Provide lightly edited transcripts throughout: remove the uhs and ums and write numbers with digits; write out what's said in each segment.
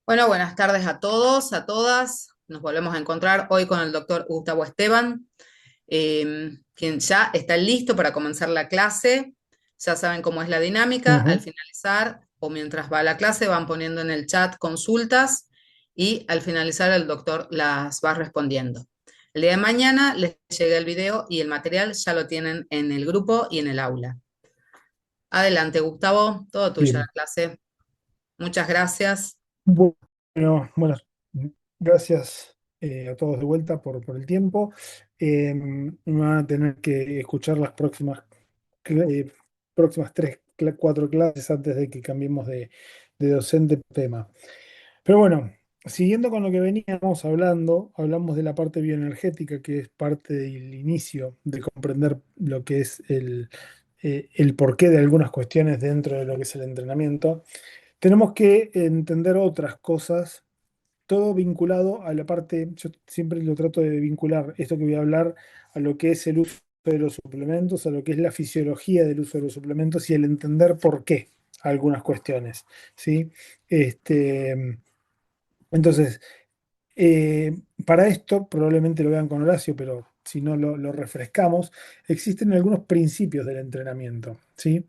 Bueno, buenas tardes a todos, a todas. Nos volvemos a encontrar hoy con el doctor Gustavo Esteban, quien ya está listo para comenzar la clase. Ya saben cómo es la dinámica. Al Ujú. finalizar o mientras va la clase van poniendo en el chat consultas y al finalizar el doctor las va respondiendo. El día de mañana les llega el video y el material ya lo tienen en el grupo y en el aula. Adelante, Gustavo, todo tuyo la Bien. clase. Muchas gracias. Bueno, gracias a todos de vuelta por el tiempo. Van a tener que escuchar las próximas cuatro clases antes de que cambiemos de docente tema. Pero bueno, siguiendo con lo que veníamos hablando, hablamos de la parte bioenergética, que es parte del inicio de comprender lo que es el porqué de algunas cuestiones dentro de lo que es el entrenamiento. Tenemos que entender otras cosas, todo vinculado a la parte, yo siempre lo trato de vincular esto que voy a hablar a lo que es el uso de los suplementos, a lo que es la fisiología del uso de los suplementos y el entender por qué algunas cuestiones, ¿sí? Este, entonces, eh, para esto, probablemente lo vean con Horacio, pero si no lo refrescamos, existen algunos principios del entrenamiento, ¿sí?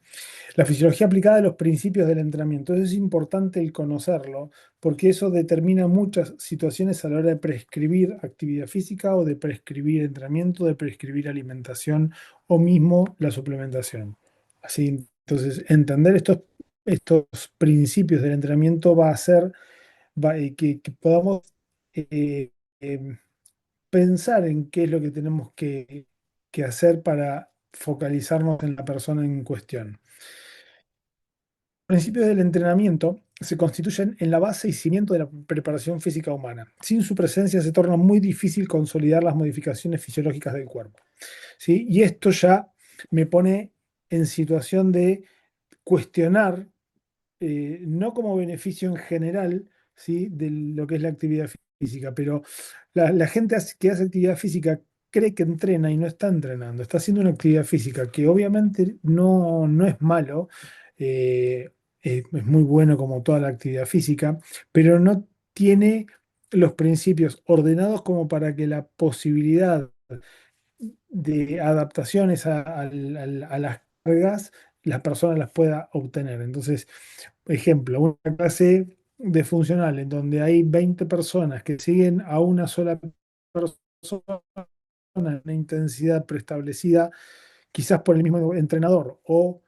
La fisiología aplicada a los principios del entrenamiento. Eso es importante el conocerlo, porque eso determina muchas situaciones a la hora de prescribir actividad física o de prescribir entrenamiento, de prescribir alimentación o mismo la suplementación. Así, entonces, entender estos principios del entrenamiento va a hacer que podamos eh, eh, pensar en qué es lo que tenemos que hacer para focalizarnos en la persona en cuestión. Los principios del entrenamiento se constituyen en la base y cimiento de la preparación física humana. Sin su presencia se torna muy difícil consolidar las modificaciones fisiológicas del cuerpo, ¿sí? Y esto ya me pone en situación de cuestionar, no como beneficio en general, ¿sí? De lo que es la actividad física, pero la gente que hace actividad física cree que entrena y no está entrenando, está haciendo una actividad física que obviamente no es malo, eh, es muy bueno como toda la actividad física, pero no tiene los principios ordenados como para que la posibilidad de adaptaciones a las cargas las personas las pueda obtener. Entonces, ejemplo, una clase de funcional en donde hay 20 personas que siguen a una sola persona, una intensidad preestablecida, quizás por el mismo entrenador o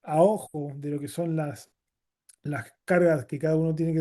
a ojo de lo que son las cargas que cada uno tiene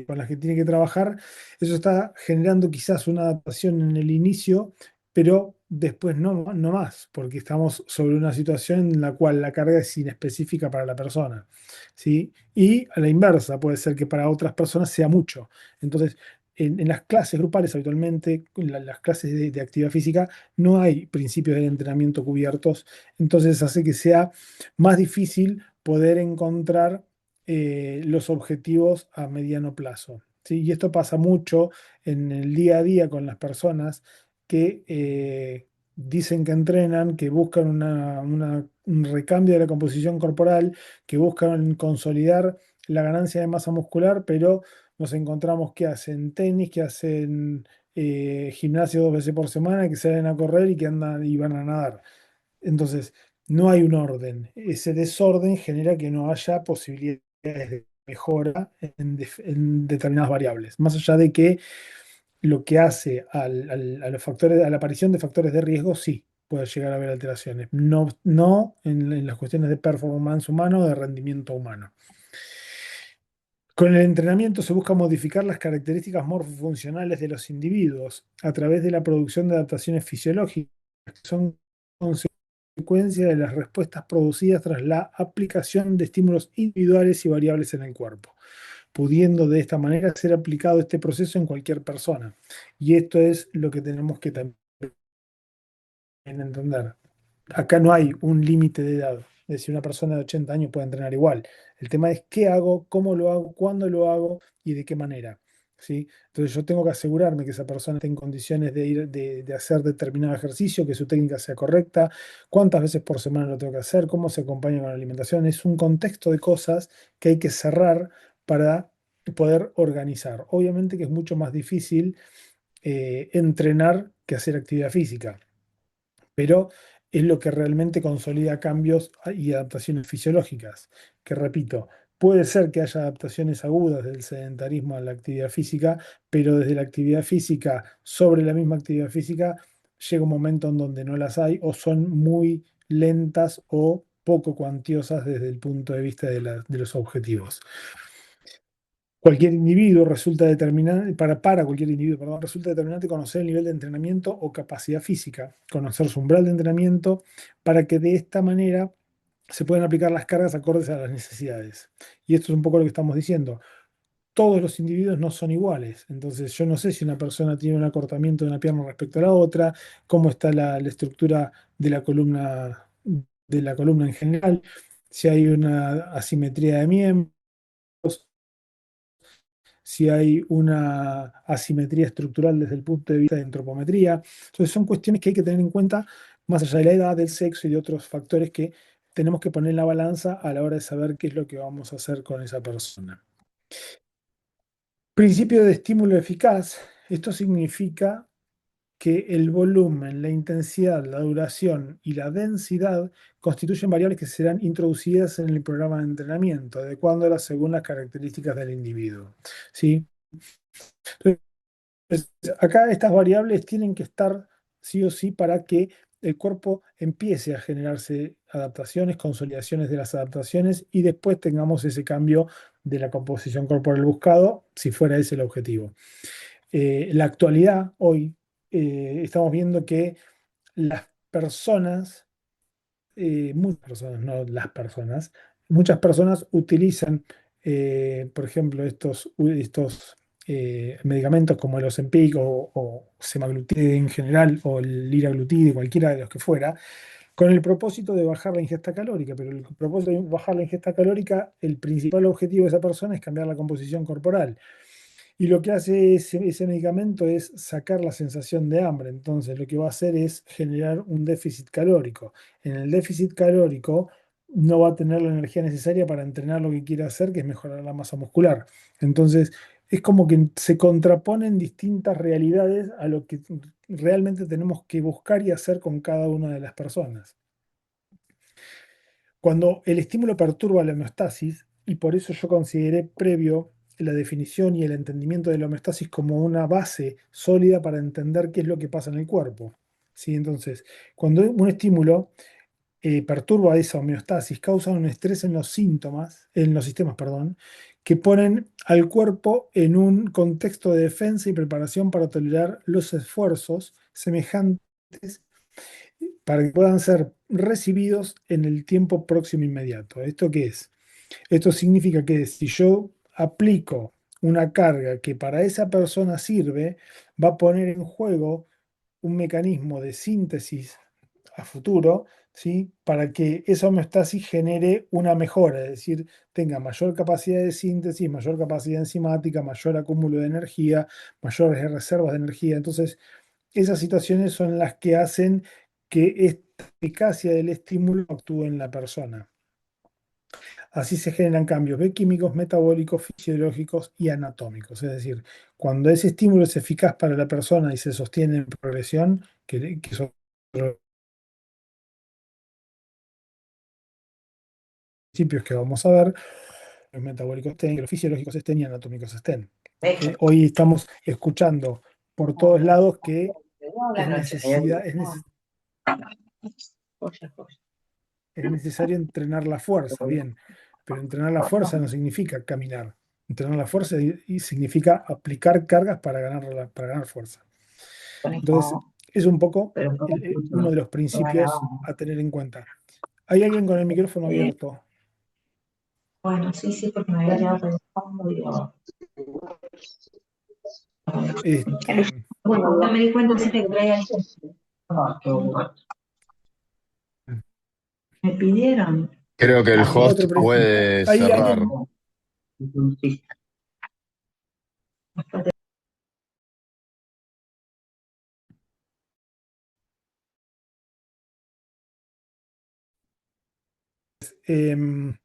con las que tiene que trabajar, eso está generando quizás una adaptación en el inicio, pero después no más, porque estamos sobre una situación en la cual la carga es inespecífica para la persona, ¿sí? Y a la inversa, puede ser que para otras personas sea mucho. Entonces, en las clases grupales habitualmente, las clases de actividad física, no hay principios del entrenamiento cubiertos, entonces hace que sea más difícil poder encontrar los objetivos a mediano plazo, ¿sí? Y esto pasa mucho en el día a día con las personas que dicen que entrenan, que buscan un recambio de la composición corporal, que buscan consolidar la ganancia de masa muscular, pero nos encontramos que hacen tenis, que hacen gimnasio 2 veces por semana, que salen a correr y que andan y van a nadar. Entonces, no hay un orden. Ese desorden genera que no haya posibilidades de mejora en determinadas variables. Más allá de que lo que hace a los factores, a la aparición de factores de riesgo, sí puede llegar a haber alteraciones. No en las cuestiones de performance humano o de rendimiento humano. Con el entrenamiento se busca modificar las características morfofuncionales de los individuos a través de la producción de adaptaciones fisiológicas que son consecuencia de las respuestas producidas tras la aplicación de estímulos individuales y variables en el cuerpo, pudiendo de esta manera ser aplicado este proceso en cualquier persona. Y esto es lo que tenemos que también entender. Acá no hay un límite de edad. Es decir, una persona de 80 años puede entrenar igual. El tema es qué hago, cómo lo hago, cuándo lo hago y de qué manera. ¿Sí? Entonces yo tengo que asegurarme que esa persona esté en condiciones de hacer determinado ejercicio, que su técnica sea correcta, cuántas veces por semana lo tengo que hacer, cómo se acompaña con la alimentación. Es un contexto de cosas que hay que cerrar para poder organizar. Obviamente que es mucho más difícil entrenar que hacer actividad física, pero es lo que realmente consolida cambios y adaptaciones fisiológicas, que repito, puede ser que haya adaptaciones agudas del sedentarismo a la actividad física, pero desde la actividad física sobre la misma actividad física llega un momento en donde no las hay o son muy lentas o poco cuantiosas desde el punto de vista de los objetivos. Cualquier individuo resulta determinante, para cualquier individuo, perdón, resulta determinante conocer el nivel de entrenamiento o capacidad física, conocer su umbral de entrenamiento, para que de esta manera se puedan aplicar las cargas acordes a las necesidades. Y esto es un poco lo que estamos diciendo. Todos los individuos no son iguales. Entonces, yo no sé si una persona tiene un acortamiento de una pierna respecto a la otra, cómo está la estructura de la columna en general, si hay una asimetría de miembros, si hay una asimetría estructural desde el punto de vista de antropometría. Entonces son cuestiones que hay que tener en cuenta más allá de la edad, del sexo y de otros factores que tenemos que poner en la balanza a la hora de saber qué es lo que vamos a hacer con esa persona. Principio de estímulo eficaz. Esto significa que el volumen, la intensidad, la duración y la densidad constituyen variables que serán introducidas en el programa de entrenamiento, adecuándolas según las características del individuo. ¿Sí? Entonces, acá estas variables tienen que estar sí o sí para que el cuerpo empiece a generarse adaptaciones, consolidaciones de las adaptaciones y después tengamos ese cambio de la composición corporal buscado, si fuera ese el objetivo. La actualidad, hoy, estamos viendo que las personas muchas personas, no las personas, muchas personas utilizan, por ejemplo, estos medicamentos como el Ozempic o semaglutide en general o el liraglutide, cualquiera de los que fuera, con el propósito de bajar la ingesta calórica. Pero el propósito de bajar la ingesta calórica, el principal objetivo de esa persona es cambiar la composición corporal. Y lo que hace ese medicamento es sacar la sensación de hambre. Entonces, lo que va a hacer es generar un déficit calórico. En el déficit calórico no va a tener la energía necesaria para entrenar lo que quiere hacer, que es mejorar la masa muscular. Entonces, es como que se contraponen distintas realidades a lo que realmente tenemos que buscar y hacer con cada una de las personas. Cuando el estímulo perturba la homeostasis, y por eso yo consideré previo la definición y el entendimiento de la homeostasis como una base sólida para entender qué es lo que pasa en el cuerpo. ¿Sí? Entonces, cuando un estímulo perturba esa homeostasis, causa un estrés en los síntomas, en los sistemas, perdón, que ponen al cuerpo en un contexto de defensa y preparación para tolerar los esfuerzos semejantes para que puedan ser recibidos en el tiempo próximo inmediato. ¿Esto qué es? Esto significa que si yo aplico una carga que para esa persona sirve, va a poner en juego un mecanismo de síntesis a futuro, ¿sí? Para que esa homeostasis genere una mejora, es decir, tenga mayor capacidad de síntesis, mayor capacidad enzimática, mayor acúmulo de energía, mayores reservas de energía. Entonces, esas situaciones son las que hacen que esta eficacia del estímulo actúe en la persona. Así se generan cambios bioquímicos, metabólicos, fisiológicos y anatómicos. Es decir, cuando ese estímulo es eficaz para la persona y se sostiene en progresión, que son los principios que vamos a ver, los metabólicos estén, que los fisiológicos estén y anatómicos estén. Hoy estamos escuchando por todos lados que es necesidad, es necesario entrenar la fuerza, bien, pero entrenar la fuerza no significa caminar. Entrenar la fuerza y significa aplicar cargas para ganar fuerza. Entonces, es un poco uno de los principios a tener en cuenta. ¿Hay alguien con el micrófono abierto? Bueno, sí, sí, porque me había quedado pensando, digo, Este, bueno, no me di cuenta siempre que traía el me pidieron. Creo que el host otro, puede ¿hay cerrar. alguien? em,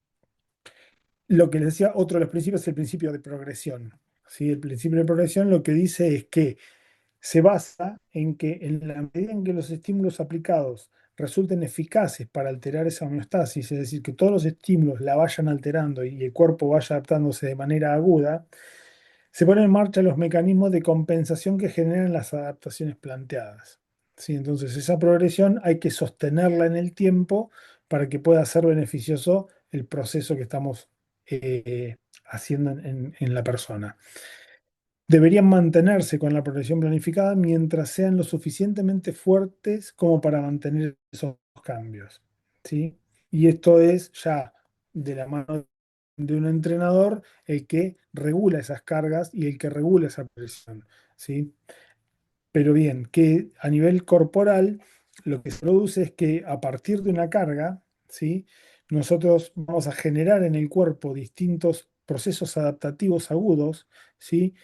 lo que les decía, otro de los principios es el principio de progresión. ¿Sí? El principio de progresión lo que dice es que se basa en que en la medida en que los estímulos aplicados resulten eficaces para alterar esa homeostasis, es decir, que todos los estímulos la vayan alterando y el cuerpo vaya adaptándose de manera aguda, se ponen en marcha los mecanismos de compensación que generan las adaptaciones planteadas. ¿Sí? Entonces, esa progresión hay que sostenerla en el tiempo para que pueda ser beneficioso el proceso que estamos haciendo en la persona. Deberían mantenerse con la progresión planificada mientras sean lo suficientemente fuertes como para mantener esos cambios. ¿Sí? Y esto es ya de la mano de un entrenador el que regula esas cargas y el que regula esa presión. ¿Sí? Pero bien, que a nivel corporal lo que se produce es que a partir de una carga, ¿sí? Nosotros vamos a generar en el cuerpo distintos procesos adaptativos agudos, ¿sí?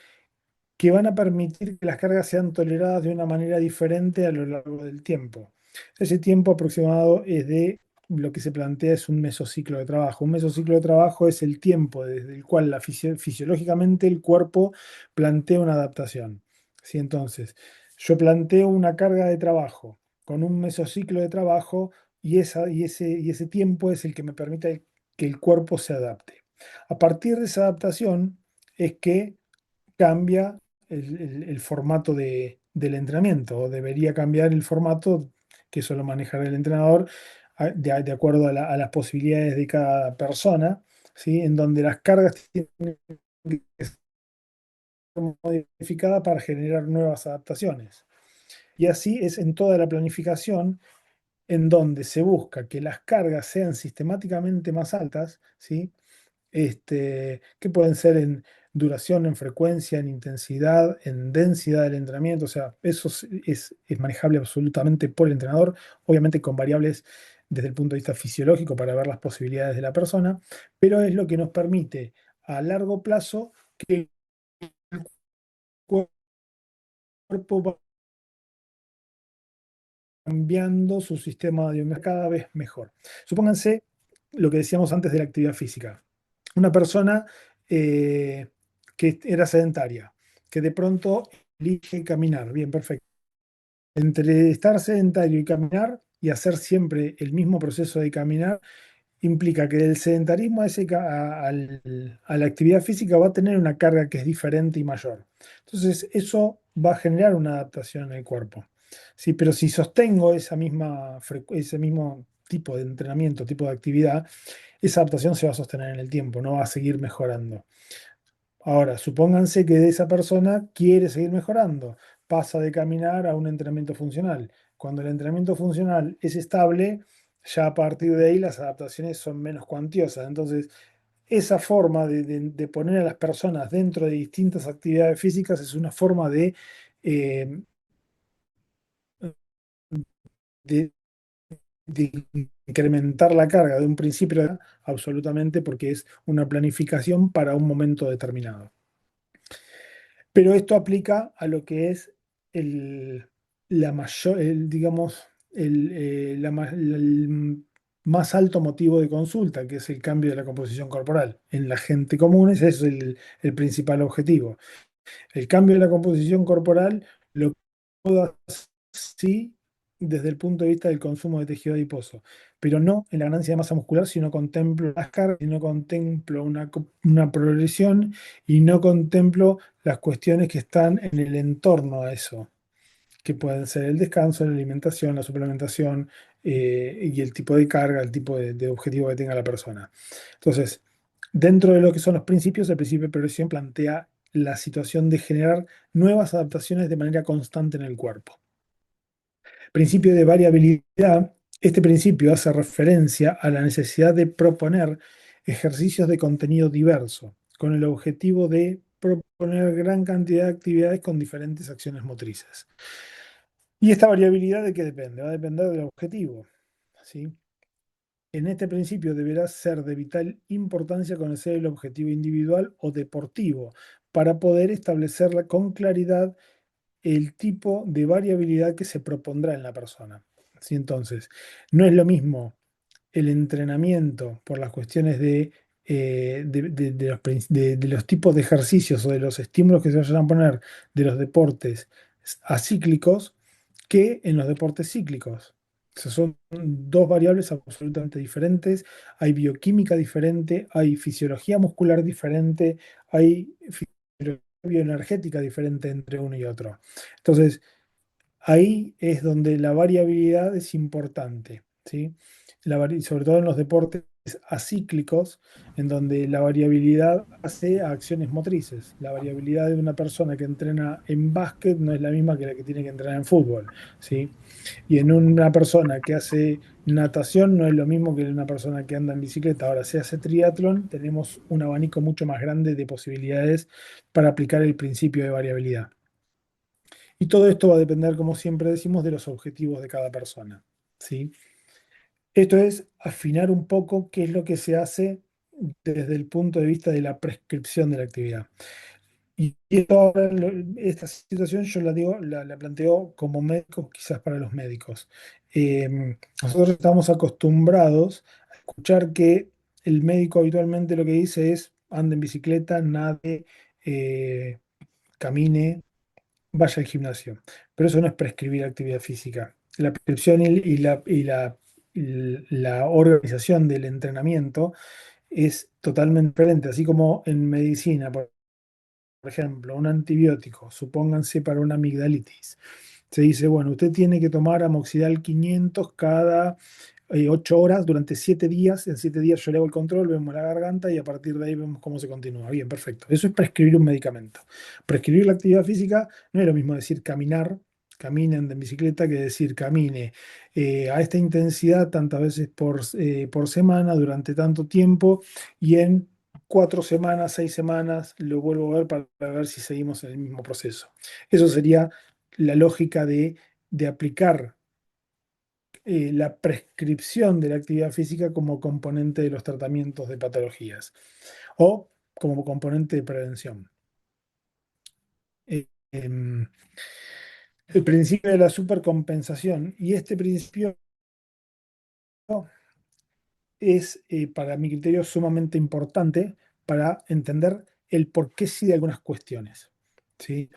Que van a permitir que las cargas sean toleradas de una manera diferente a lo largo del tiempo. Ese tiempo aproximado es de lo que se plantea es un mesociclo de trabajo. Un mesociclo de trabajo es el tiempo desde el cual fisiológicamente el cuerpo plantea una adaptación. ¿Sí? Entonces, yo planteo una carga de trabajo con un mesociclo de trabajo y ese tiempo es el que me permite que el cuerpo se adapte. A partir de esa adaptación es que cambia el formato del entrenamiento, o debería cambiar el formato, que eso lo manejará el entrenador, de acuerdo a las posibilidades de cada persona, ¿sí? En donde las cargas tienen que ser modificadas para generar nuevas adaptaciones. Y así es en toda la planificación en donde se busca que las cargas sean sistemáticamente más altas, ¿sí? Que pueden ser en duración, en frecuencia, en intensidad, en densidad del entrenamiento. O sea, eso es manejable absolutamente por el entrenador, obviamente con variables desde el punto de vista fisiológico para ver las posibilidades de la persona, pero es lo que nos permite a largo plazo que el cuerpo va cambiando su sistema de cada vez mejor. Supónganse lo que decíamos antes de la actividad física. Una persona eh, que era sedentaria, que de pronto elige caminar. Bien, perfecto. Entre estar sedentario y caminar y hacer siempre el mismo proceso de caminar, implica que del sedentarismo a la actividad física va a tener una carga que es diferente y mayor. Entonces, eso va a generar una adaptación en el cuerpo. Sí, pero si sostengo ese mismo tipo de entrenamiento, tipo de actividad, esa adaptación se va a sostener en el tiempo, no va a seguir mejorando. Ahora, supónganse que esa persona quiere seguir mejorando, pasa de caminar a un entrenamiento funcional. Cuando el entrenamiento funcional es estable, ya a partir de ahí las adaptaciones son menos cuantiosas. Entonces, esa forma de poner a las personas dentro de distintas actividades físicas es una forma eh, de, de incrementar la carga de un principio absolutamente porque es una planificación para un momento determinado. Pero esto aplica a lo que es el, la mayor, digamos, el más alto motivo de consulta, que es el cambio de la composición corporal. En la gente común ese es el principal objetivo. El cambio de la composición corporal lo puedo hacer sí desde el punto de vista del consumo de tejido adiposo, pero no en la ganancia de masa muscular, si no contemplo las cargas, si no contemplo una progresión y no contemplo las cuestiones que están en el entorno a eso, que pueden ser el descanso, la alimentación, la suplementación y el tipo de carga, el tipo de objetivo que tenga la persona. Entonces, dentro de lo que son los principios, el principio de progresión plantea la situación de generar nuevas adaptaciones de manera constante en el cuerpo. Principio de variabilidad. Este principio hace referencia a la necesidad de proponer ejercicios de contenido diverso, con el objetivo de proponer gran cantidad de actividades con diferentes acciones motrices. ¿Y esta variabilidad de qué depende? Va a depender del objetivo, ¿sí? En este principio deberá ser de vital importancia conocer el objetivo individual o deportivo para poder establecer con claridad el tipo de variabilidad que se propondrá en la persona. ¿Sí? Entonces, no es lo mismo el entrenamiento por las cuestiones de de los tipos de ejercicios o de los estímulos que se vayan a poner de los deportes acíclicos que en los deportes cíclicos. O sea, son dos variables absolutamente diferentes, hay bioquímica diferente, hay fisiología muscular diferente, hay fisiología bioenergética diferente entre uno y otro. Entonces, ahí es donde la variabilidad es importante, ¿sí? Sobre todo en los deportes acíclicos, en donde la variabilidad hace a acciones motrices. La variabilidad de una persona que entrena en básquet no es la misma que la que tiene que entrenar en fútbol, ¿sí? Y en una persona que hace natación no es lo mismo que en una persona que anda en bicicleta. Ahora, si hace triatlón, tenemos un abanico mucho más grande de posibilidades para aplicar el principio de variabilidad. Y todo esto va a depender, como siempre decimos, de los objetivos de cada persona, ¿sí? Esto es afinar un poco qué es lo que se hace desde el punto de vista de la prescripción de la actividad. Y esto ahora, esta situación yo la digo, la planteo como médico, quizás para los médicos. Nosotros estamos acostumbrados a escuchar que el médico habitualmente lo que dice es ande en bicicleta, nade, camine, vaya al gimnasio. Pero eso no es prescribir actividad física. La prescripción y la organización del entrenamiento es totalmente diferente. Así como en medicina, por ejemplo, un antibiótico, supónganse para una amigdalitis. Se dice, bueno, usted tiene que tomar amoxidal 500 cada 8 horas durante 7 días. En 7 días yo le hago el control, vemos la garganta y a partir de ahí vemos cómo se continúa. Bien, perfecto. Eso es prescribir un medicamento. Prescribir la actividad física no es lo mismo decir caminar, caminen en bicicleta, que decir camine a esta intensidad tantas veces por semana durante tanto tiempo y en 4 semanas, 6 semanas, lo vuelvo a ver para ver si seguimos en el mismo proceso. Eso sería la lógica de aplicar la prescripción de la actividad física como componente de los tratamientos de patologías o como componente de prevención. Em, el principio de la supercompensación, y este principio es, para mi criterio, sumamente importante para entender el por qué sí de algunas cuestiones. ¿Sí?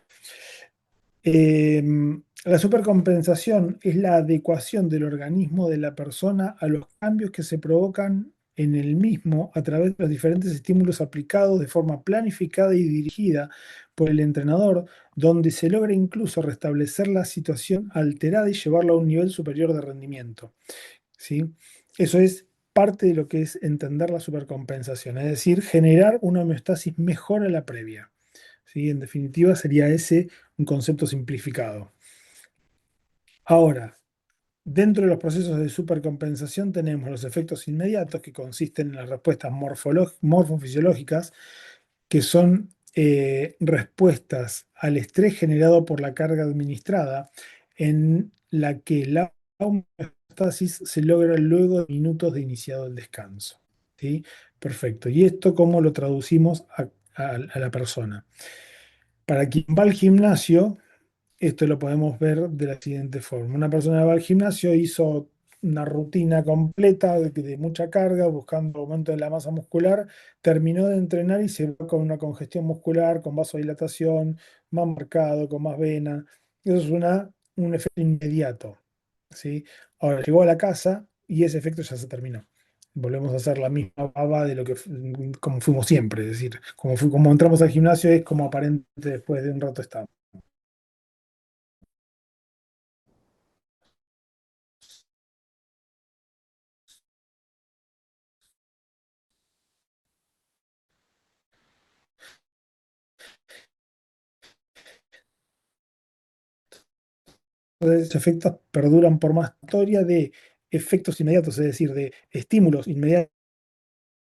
La supercompensación es la adecuación del organismo de la persona a los cambios que se provocan en el mismo a través de los diferentes estímulos aplicados de forma planificada y dirigida por el entrenador, donde se logra incluso restablecer la situación alterada y llevarla a un nivel superior de rendimiento. ¿Sí? Eso es parte de lo que es entender la supercompensación, es decir, generar una homeostasis mejor a la previa. ¿Sí? En definitiva, sería ese un concepto simplificado. Ahora, dentro de los procesos de supercompensación tenemos los efectos inmediatos que consisten en las respuestas morfofisiológicas, que son respuestas al estrés generado por la carga administrada, en la que la homeostasis se logra luego de minutos de iniciado el descanso. ¿Sí? Perfecto. ¿Y esto cómo lo traducimos a la persona? Para quien va al gimnasio, esto lo podemos ver de la siguiente forma. Una persona va al gimnasio, hizo una rutina completa de mucha carga, buscando aumento de la masa muscular, terminó de entrenar y se va con una congestión muscular, con vasodilatación, más marcado, con más vena. Eso es un efecto inmediato, ¿sí? Ahora llegó a la casa y ese efecto ya se terminó. Volvemos a hacer la misma baba de lo que como fuimos siempre, es decir, como entramos al gimnasio es como aparente después de un rato estamos. Entonces, esos efectos perduran por más historia de efectos inmediatos, es decir, de estímulos inmediatos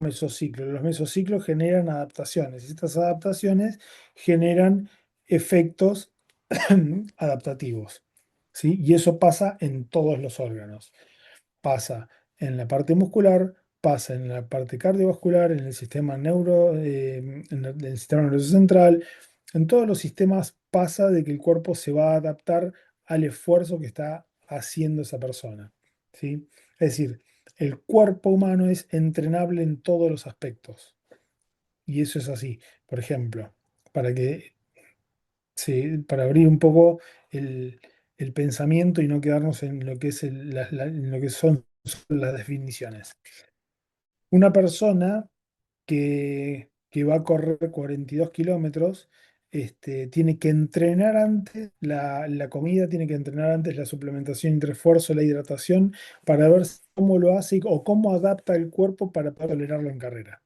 mesociclos. Los mesociclos generan adaptaciones y estas adaptaciones generan efectos adaptativos. ¿Sí? Y eso pasa en todos los órganos. Pasa en la parte muscular, pasa en la parte cardiovascular, en el sistema en el sistema nervioso central, en todos los sistemas pasa de que el cuerpo se va a adaptar al esfuerzo que está haciendo esa persona. ¿Sí? Es decir, el cuerpo humano es entrenable en todos los aspectos. Y eso es así. Por ejemplo, para que para abrir un poco el, el pensamiento y no quedarnos en lo que es en lo que son las definiciones. Una persona que va a correr 42 kilómetros, tiene que entrenar antes la comida, tiene que entrenar antes la suplementación entre esfuerzo, la hidratación, para ver cómo lo hace o cómo adapta el cuerpo para poder tolerarlo en carrera.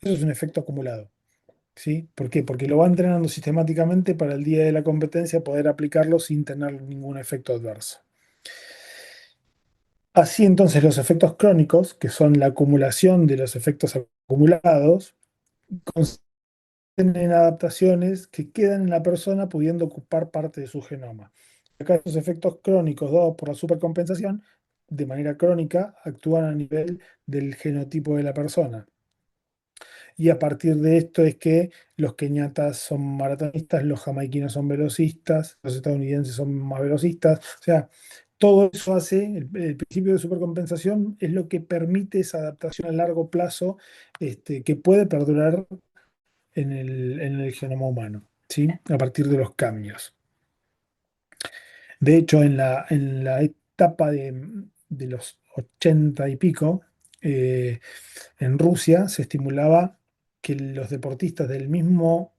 Eso es un efecto acumulado. ¿Sí? ¿Por qué? Porque lo va entrenando sistemáticamente para el día de la competencia poder aplicarlo sin tener ningún efecto adverso. Así entonces los efectos crónicos, que son la acumulación de los efectos acumulados, consisten en adaptaciones que quedan en la persona pudiendo ocupar parte de su genoma. Acá estos efectos crónicos dados por la supercompensación, de manera crónica, actúan a nivel del genotipo de la persona. Y a partir de esto es que los keniatas son maratonistas, los jamaiquinos son velocistas, los estadounidenses son más velocistas. O sea, todo eso hace, el principio de supercompensación es lo que permite esa adaptación a largo plazo, que puede perdurar en el genoma humano, ¿sí? A partir de los cambios. De hecho, en la etapa de los 80 y pico, eh, en Rusia se estimulaba que los deportistas del mismo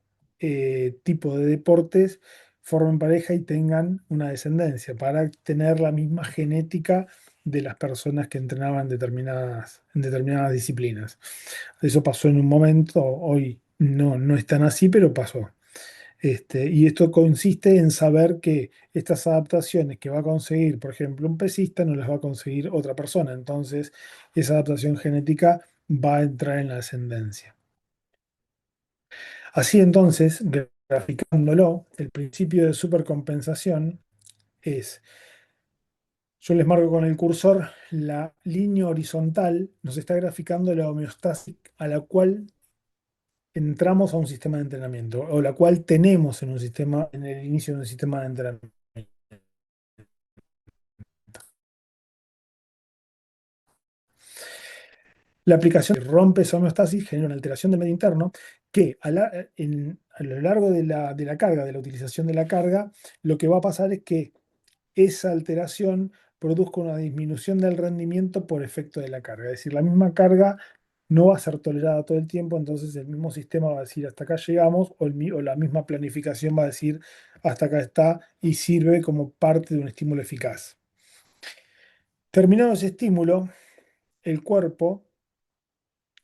tipo de deportes formen pareja y tengan una descendencia para tener la misma genética de las personas que entrenaban en determinadas disciplinas. Eso pasó en un momento, hoy no es tan así, pero pasó. Y esto consiste en saber que estas adaptaciones que va a conseguir, por ejemplo, un pesista no las va a conseguir otra persona. Entonces, esa adaptación genética va a entrar en la ascendencia. Así entonces, graficándolo, el principio de supercompensación es, yo les marco con el cursor, la línea horizontal nos está graficando la homeostasis a la cual entramos a un sistema de entrenamiento, o la cual tenemos en un sistema, en el inicio de un sistema de entrenamiento. La aplicación rompe esa homeostasis, genera una alteración del medio interno que a lo largo de la carga, de la utilización de la carga, lo que va a pasar es que esa alteración produzca una disminución del rendimiento por efecto de la carga. Es decir, la misma carga no va a ser tolerada todo el tiempo, entonces el mismo sistema va a decir hasta acá llegamos, o la misma planificación va a decir hasta acá está y sirve como parte de un estímulo eficaz. Terminado ese estímulo, el cuerpo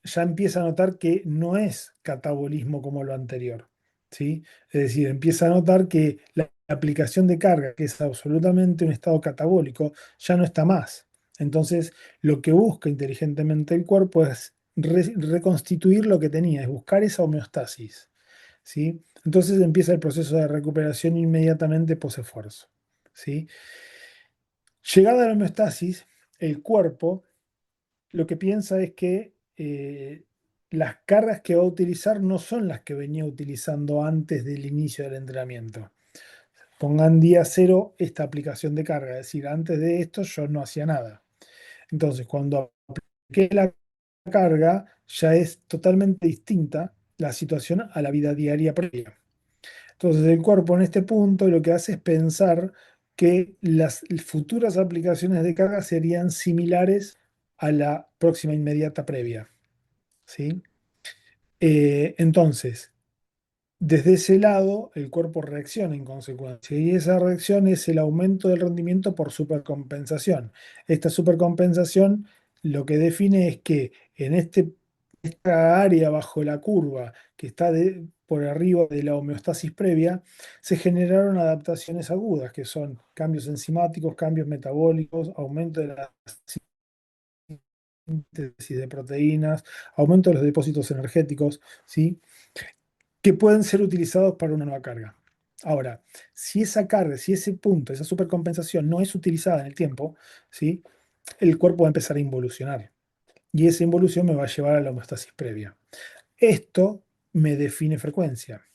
ya empieza a notar que no es catabolismo como lo anterior, ¿sí? Es decir, empieza a notar que la aplicación de carga, que es absolutamente un estado catabólico, ya no está más. Entonces, lo que busca inteligentemente el cuerpo es reconstituir lo que tenía, es buscar esa homeostasis, ¿sí? Entonces empieza el proceso de recuperación inmediatamente post-esfuerzo, ¿sí? Llegada a la homeostasis, el cuerpo lo que piensa es que las cargas que va a utilizar no son las que venía utilizando antes del inicio del entrenamiento. Pongan día cero esta aplicación de carga, es decir, antes de esto yo no hacía nada. Entonces, cuando apliqué la carga, ya es totalmente distinta la situación a la vida diaria previa. Entonces, el cuerpo en este punto lo que hace es pensar que las futuras aplicaciones de carga serían similares a la próxima inmediata previa, ¿sí? Entonces, desde ese lado, el cuerpo reacciona en consecuencia y esa reacción es el aumento del rendimiento por supercompensación. Esta supercompensación lo que define es que en esta área bajo la curva que está por arriba de la homeostasis previa, se generaron adaptaciones agudas, que son cambios enzimáticos, cambios metabólicos, aumento de la síntesis de proteínas, aumento de los depósitos energéticos, ¿sí? Que pueden ser utilizados para una nueva carga. Ahora, si esa carga, si ese punto, esa supercompensación no es utilizada en el tiempo, ¿sí? El cuerpo va a empezar a involucionar y esa involución me va a llevar a la homeostasis previa. Esto me define frecuencia,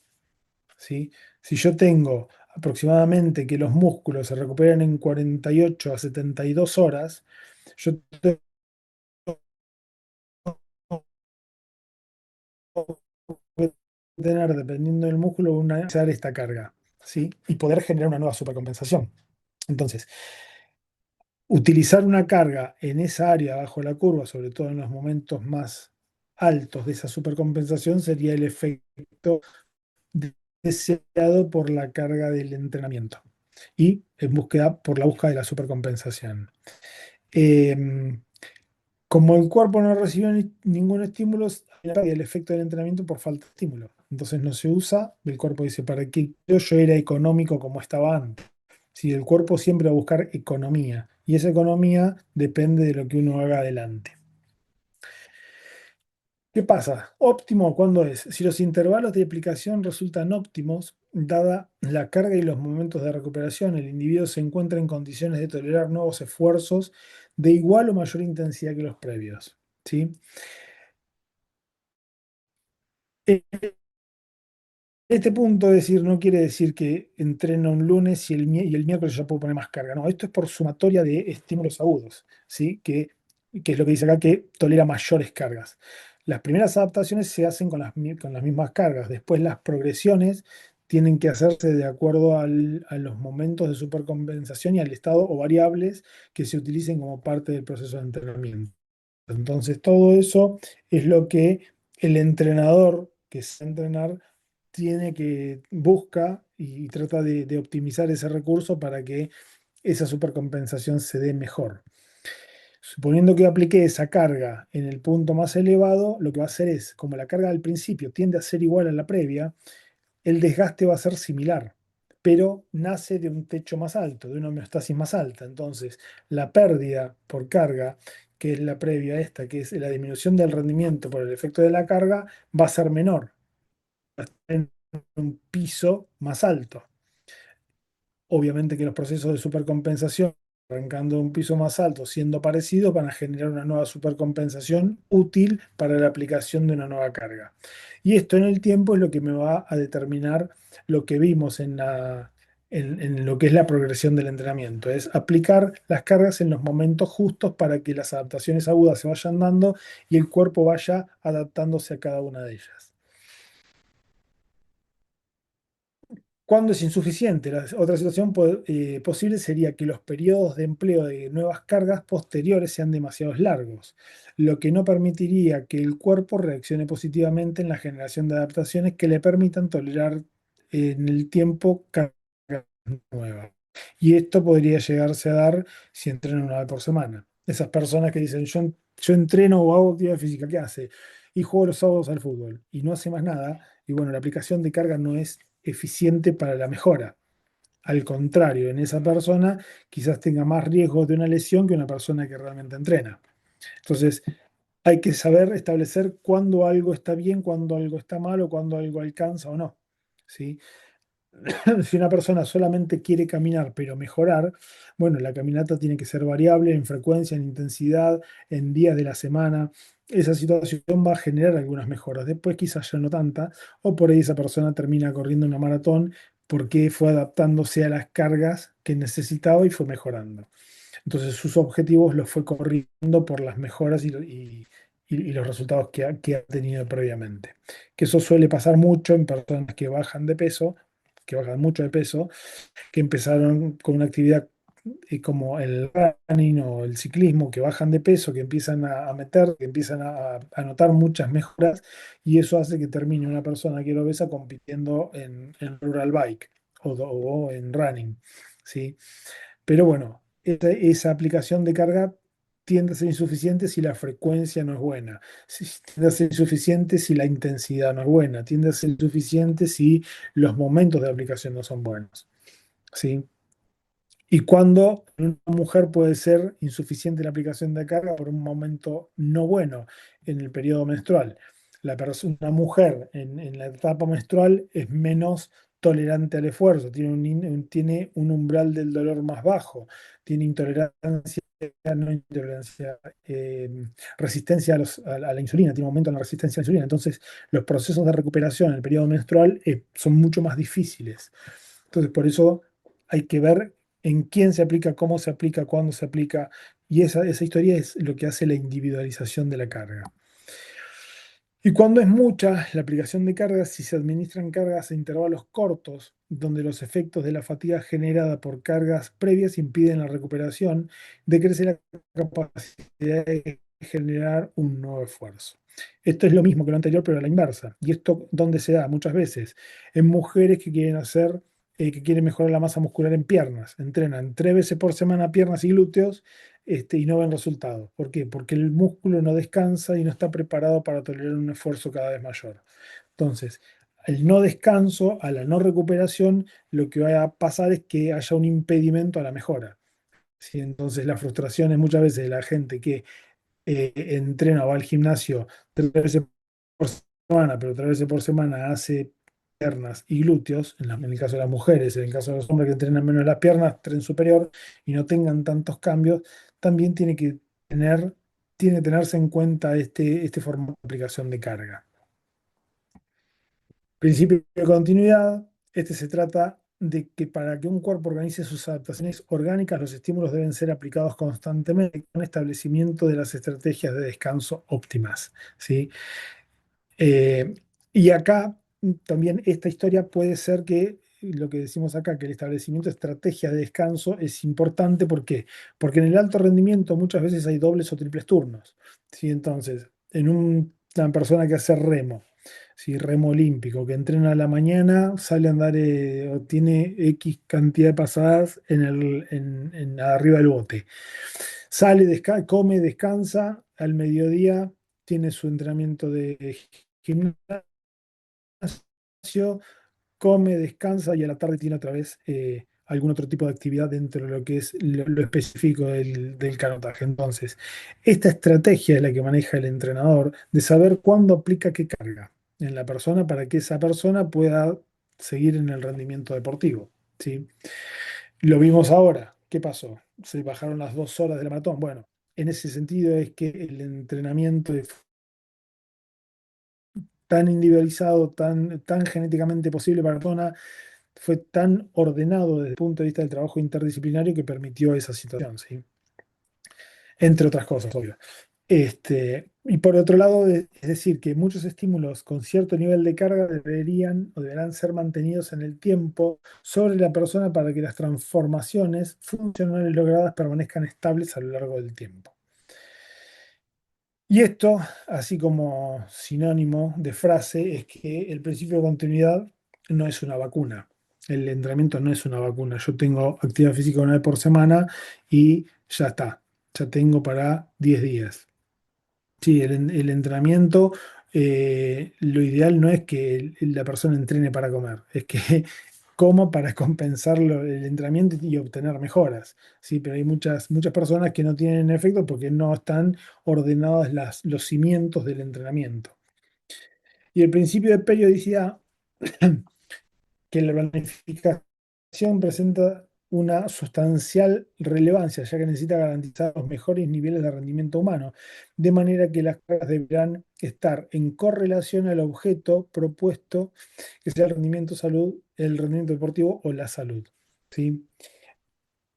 ¿sí? Si yo tengo aproximadamente que los músculos se recuperan en 48 a 72 horas, yo tengo puede tener, dependiendo del músculo, usar esta carga, ¿sí? Y poder generar una nueva supercompensación. Entonces, utilizar una carga en esa área bajo la curva, sobre todo en los momentos más altos de esa supercompensación, sería el efecto deseado por la carga del entrenamiento y por la búsqueda de la supercompensación. Eh, Como el cuerpo no recibió ningún estímulo, y el efecto del entrenamiento por falta de estímulo. Entonces no se usa, el cuerpo dice, ¿para qué yo era económico como estaba antes? Si el cuerpo siempre va a buscar economía, y esa economía depende de lo que uno haga adelante. ¿Qué pasa? Óptimo, ¿cuándo es? Si los intervalos de aplicación resultan óptimos, dada la carga y los momentos de recuperación, el individuo se encuentra en condiciones de tolerar nuevos esfuerzos de igual o mayor intensidad que los previos. ¿Sí? Este punto, es decir, no quiere decir que entreno un lunes y el miércoles ya puedo poner más carga. No, esto es por sumatoria de estímulos agudos, ¿sí? Que es lo que dice acá, que tolera mayores cargas. Las primeras adaptaciones se hacen con las mismas cargas. Después las progresiones tienen que hacerse de acuerdo a los momentos de supercompensación y al estado o variables que se utilicen como parte del proceso de entrenamiento. Entonces, todo eso es lo que el entrenador que se entrenar busca y trata de optimizar ese recurso para que esa supercompensación se dé mejor. Suponiendo que aplique esa carga en el punto más elevado, lo que va a hacer es, como la carga al principio tiende a ser igual a la previa, el desgaste va a ser similar, pero nace de un techo más alto, de una homeostasis más alta. Entonces, la pérdida por carga, que es la previa a esta, que es la disminución del rendimiento por el efecto de la carga, va a ser menor en un piso más alto. Obviamente que los procesos de supercompensación, arrancando de un piso más alto, siendo parecidos, van a generar una nueva supercompensación útil para la aplicación de una nueva carga. Y esto en el tiempo es lo que me va a determinar lo que vimos en lo que es la progresión del entrenamiento. Es aplicar las cargas en los momentos justos para que las adaptaciones agudas se vayan dando y el cuerpo vaya adaptándose a cada una de ellas. Cuando es insuficiente, la otra situación posible sería que los periodos de empleo de nuevas cargas posteriores sean demasiado largos, lo que no permitiría que el cuerpo reaccione positivamente en la generación de adaptaciones que le permitan tolerar en el tiempo cargas nuevas. Y esto podría llegarse a dar si entrenan una vez por semana. Esas personas que dicen, yo entreno o hago actividad física, ¿qué hace? Y juego los sábados al fútbol y no hace más nada. Y bueno, la aplicación de carga no es eficiente para la mejora. Al contrario, en esa persona quizás tenga más riesgo de una lesión que una persona que realmente entrena. Entonces, hay que saber establecer cuándo algo está bien, cuándo algo está mal o cuándo algo alcanza o no. ¿Sí? Si una persona solamente quiere caminar pero mejorar, bueno, la caminata tiene que ser variable en frecuencia, en intensidad, en días de la semana. Esa situación va a generar algunas mejoras. Después quizás ya no tanta, o por ahí esa persona termina corriendo una maratón porque fue adaptándose a las cargas que necesitaba y fue mejorando. Entonces sus objetivos los fue corriendo por las mejoras y los resultados que ha tenido previamente. Que eso suele pasar mucho en personas que bajan de peso, que bajan mucho de peso, que empezaron con una actividad como el running o el ciclismo, que bajan de peso, que empiezan que empiezan a notar muchas mejoras, y eso hace que termine una persona que es obesa compitiendo en rural bike o en running, ¿sí? Pero bueno, esa aplicación de carga tiende a ser insuficiente si la frecuencia no es buena, tiende a ser insuficiente si la intensidad no es buena, tiende a ser insuficiente si los momentos de aplicación no son buenos, ¿sí? Y cuando en una mujer puede ser insuficiente la aplicación de carga por un momento no bueno en el periodo menstrual. Una mujer en la etapa menstrual es menos tolerante al esfuerzo, tiene un umbral del dolor más bajo, tiene intolerancia, no intolerancia, resistencia a la insulina, tiene un aumento en la resistencia a la insulina. Entonces, los procesos de recuperación en el periodo menstrual son mucho más difíciles. Entonces, por eso hay que ver en quién se aplica, cómo se aplica, cuándo se aplica, y esa historia es lo que hace la individualización de la carga. Y cuando es mucha la aplicación de cargas, si se administran cargas a intervalos cortos, donde los efectos de la fatiga generada por cargas previas impiden la recuperación, decrece la capacidad de generar un nuevo esfuerzo. Esto es lo mismo que lo anterior, pero a la inversa. ¿Y esto dónde se da? Muchas veces en mujeres que quieren que quieren mejorar la masa muscular en piernas. Entrenan 3 veces por semana piernas y glúteos, y no ven resultados. ¿Por qué? Porque el músculo no descansa y no está preparado para tolerar un esfuerzo cada vez mayor. Entonces, al no descanso, a la no recuperación, lo que va a pasar es que haya un impedimento a la mejora. ¿Sí? Entonces, la frustración es muchas veces de la gente que entrena o va al gimnasio 3 veces por semana, pero 3 veces por semana hace piernas y glúteos, en el caso de las mujeres, en el caso de los hombres que entrenan menos las piernas, tren superior, y no tengan tantos cambios, también tiene que tenerse en cuenta este formato de aplicación de carga. Principio de continuidad, este se trata de que para que un cuerpo organice sus adaptaciones orgánicas, los estímulos deben ser aplicados constantemente con establecimiento de las estrategias de descanso óptimas, ¿sí? Eh, y acá también esta historia puede ser que lo que decimos acá, que el establecimiento de estrategias de descanso es importante. ¿Por qué? Porque en el alto rendimiento muchas veces hay dobles o triples turnos, ¿sí? Entonces, una persona que hace remo, ¿sí? Remo olímpico, que entrena a la mañana, sale a andar o tiene X cantidad de pasadas arriba del bote. Sale, come, descansa, al mediodía tiene su entrenamiento de gimnasio, come, descansa y a la tarde tiene otra vez algún otro tipo de actividad dentro de lo que es lo específico del canotaje. Entonces, esta estrategia es la que maneja el entrenador de saber cuándo aplica qué carga en la persona para que esa persona pueda seguir en el rendimiento deportivo, ¿sí? Lo vimos ahora. ¿Qué pasó? Se bajaron las 2 horas de la maratón. Bueno, en ese sentido es que el entrenamiento es tan individualizado, tan genéticamente posible para la persona, fue tan ordenado desde el punto de vista del trabajo interdisciplinario que permitió esa situación, ¿sí? Entre otras cosas, obvio. Y por otro lado, es decir, que muchos estímulos con cierto nivel de carga deberían o deberán ser mantenidos en el tiempo sobre la persona para que las transformaciones funcionales logradas permanezcan estables a lo largo del tiempo. Y esto, así como sinónimo de frase, es que el principio de continuidad no es una vacuna. El entrenamiento no es una vacuna. Yo tengo actividad física 1 vez por semana y ya está. Ya tengo para 10 días. Sí, el entrenamiento, lo ideal no es que la persona entrene para comer, es que coma para compensar el entrenamiento y obtener mejoras. Sí, pero hay muchas personas que no tienen efecto porque no están ordenados los cimientos del entrenamiento. Y el principio de periodicidad, que la planificación presenta una sustancial relevancia, ya que necesita garantizar los mejores niveles de rendimiento humano, de manera que las cargas deberán estar en correlación al objeto propuesto, que sea el rendimiento deportivo o la salud, ¿sí?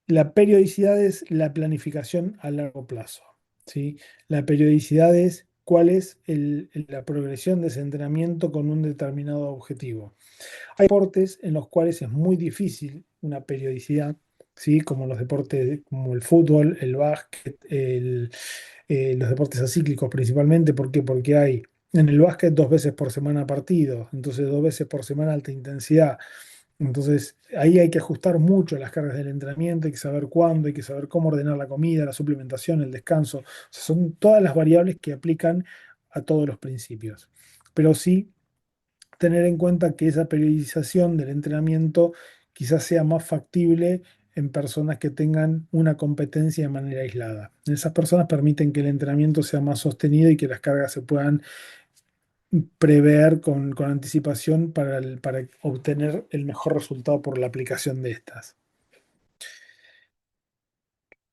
La periodicidad es la planificación a largo plazo, ¿sí? La periodicidad es cuál es la progresión de ese entrenamiento con un determinado objetivo. Hay deportes en los cuales es muy difícil una periodicidad, ¿sí? Como los deportes como el fútbol, el básquet, los deportes acíclicos principalmente. ¿Por qué? Porque hay en el básquet 2 veces por semana partidos, entonces 2 veces por semana alta intensidad. Entonces ahí hay que ajustar mucho las cargas del entrenamiento, hay que saber cuándo, hay que saber cómo ordenar la comida, la suplementación, el descanso. O sea, son todas las variables que aplican a todos los principios. Pero sí tener en cuenta que esa periodización del entrenamiento quizás sea más factible en personas que tengan una competencia de manera aislada. Esas personas permiten que el entrenamiento sea más sostenido y que las cargas se puedan prever con anticipación para obtener el mejor resultado por la aplicación de estas.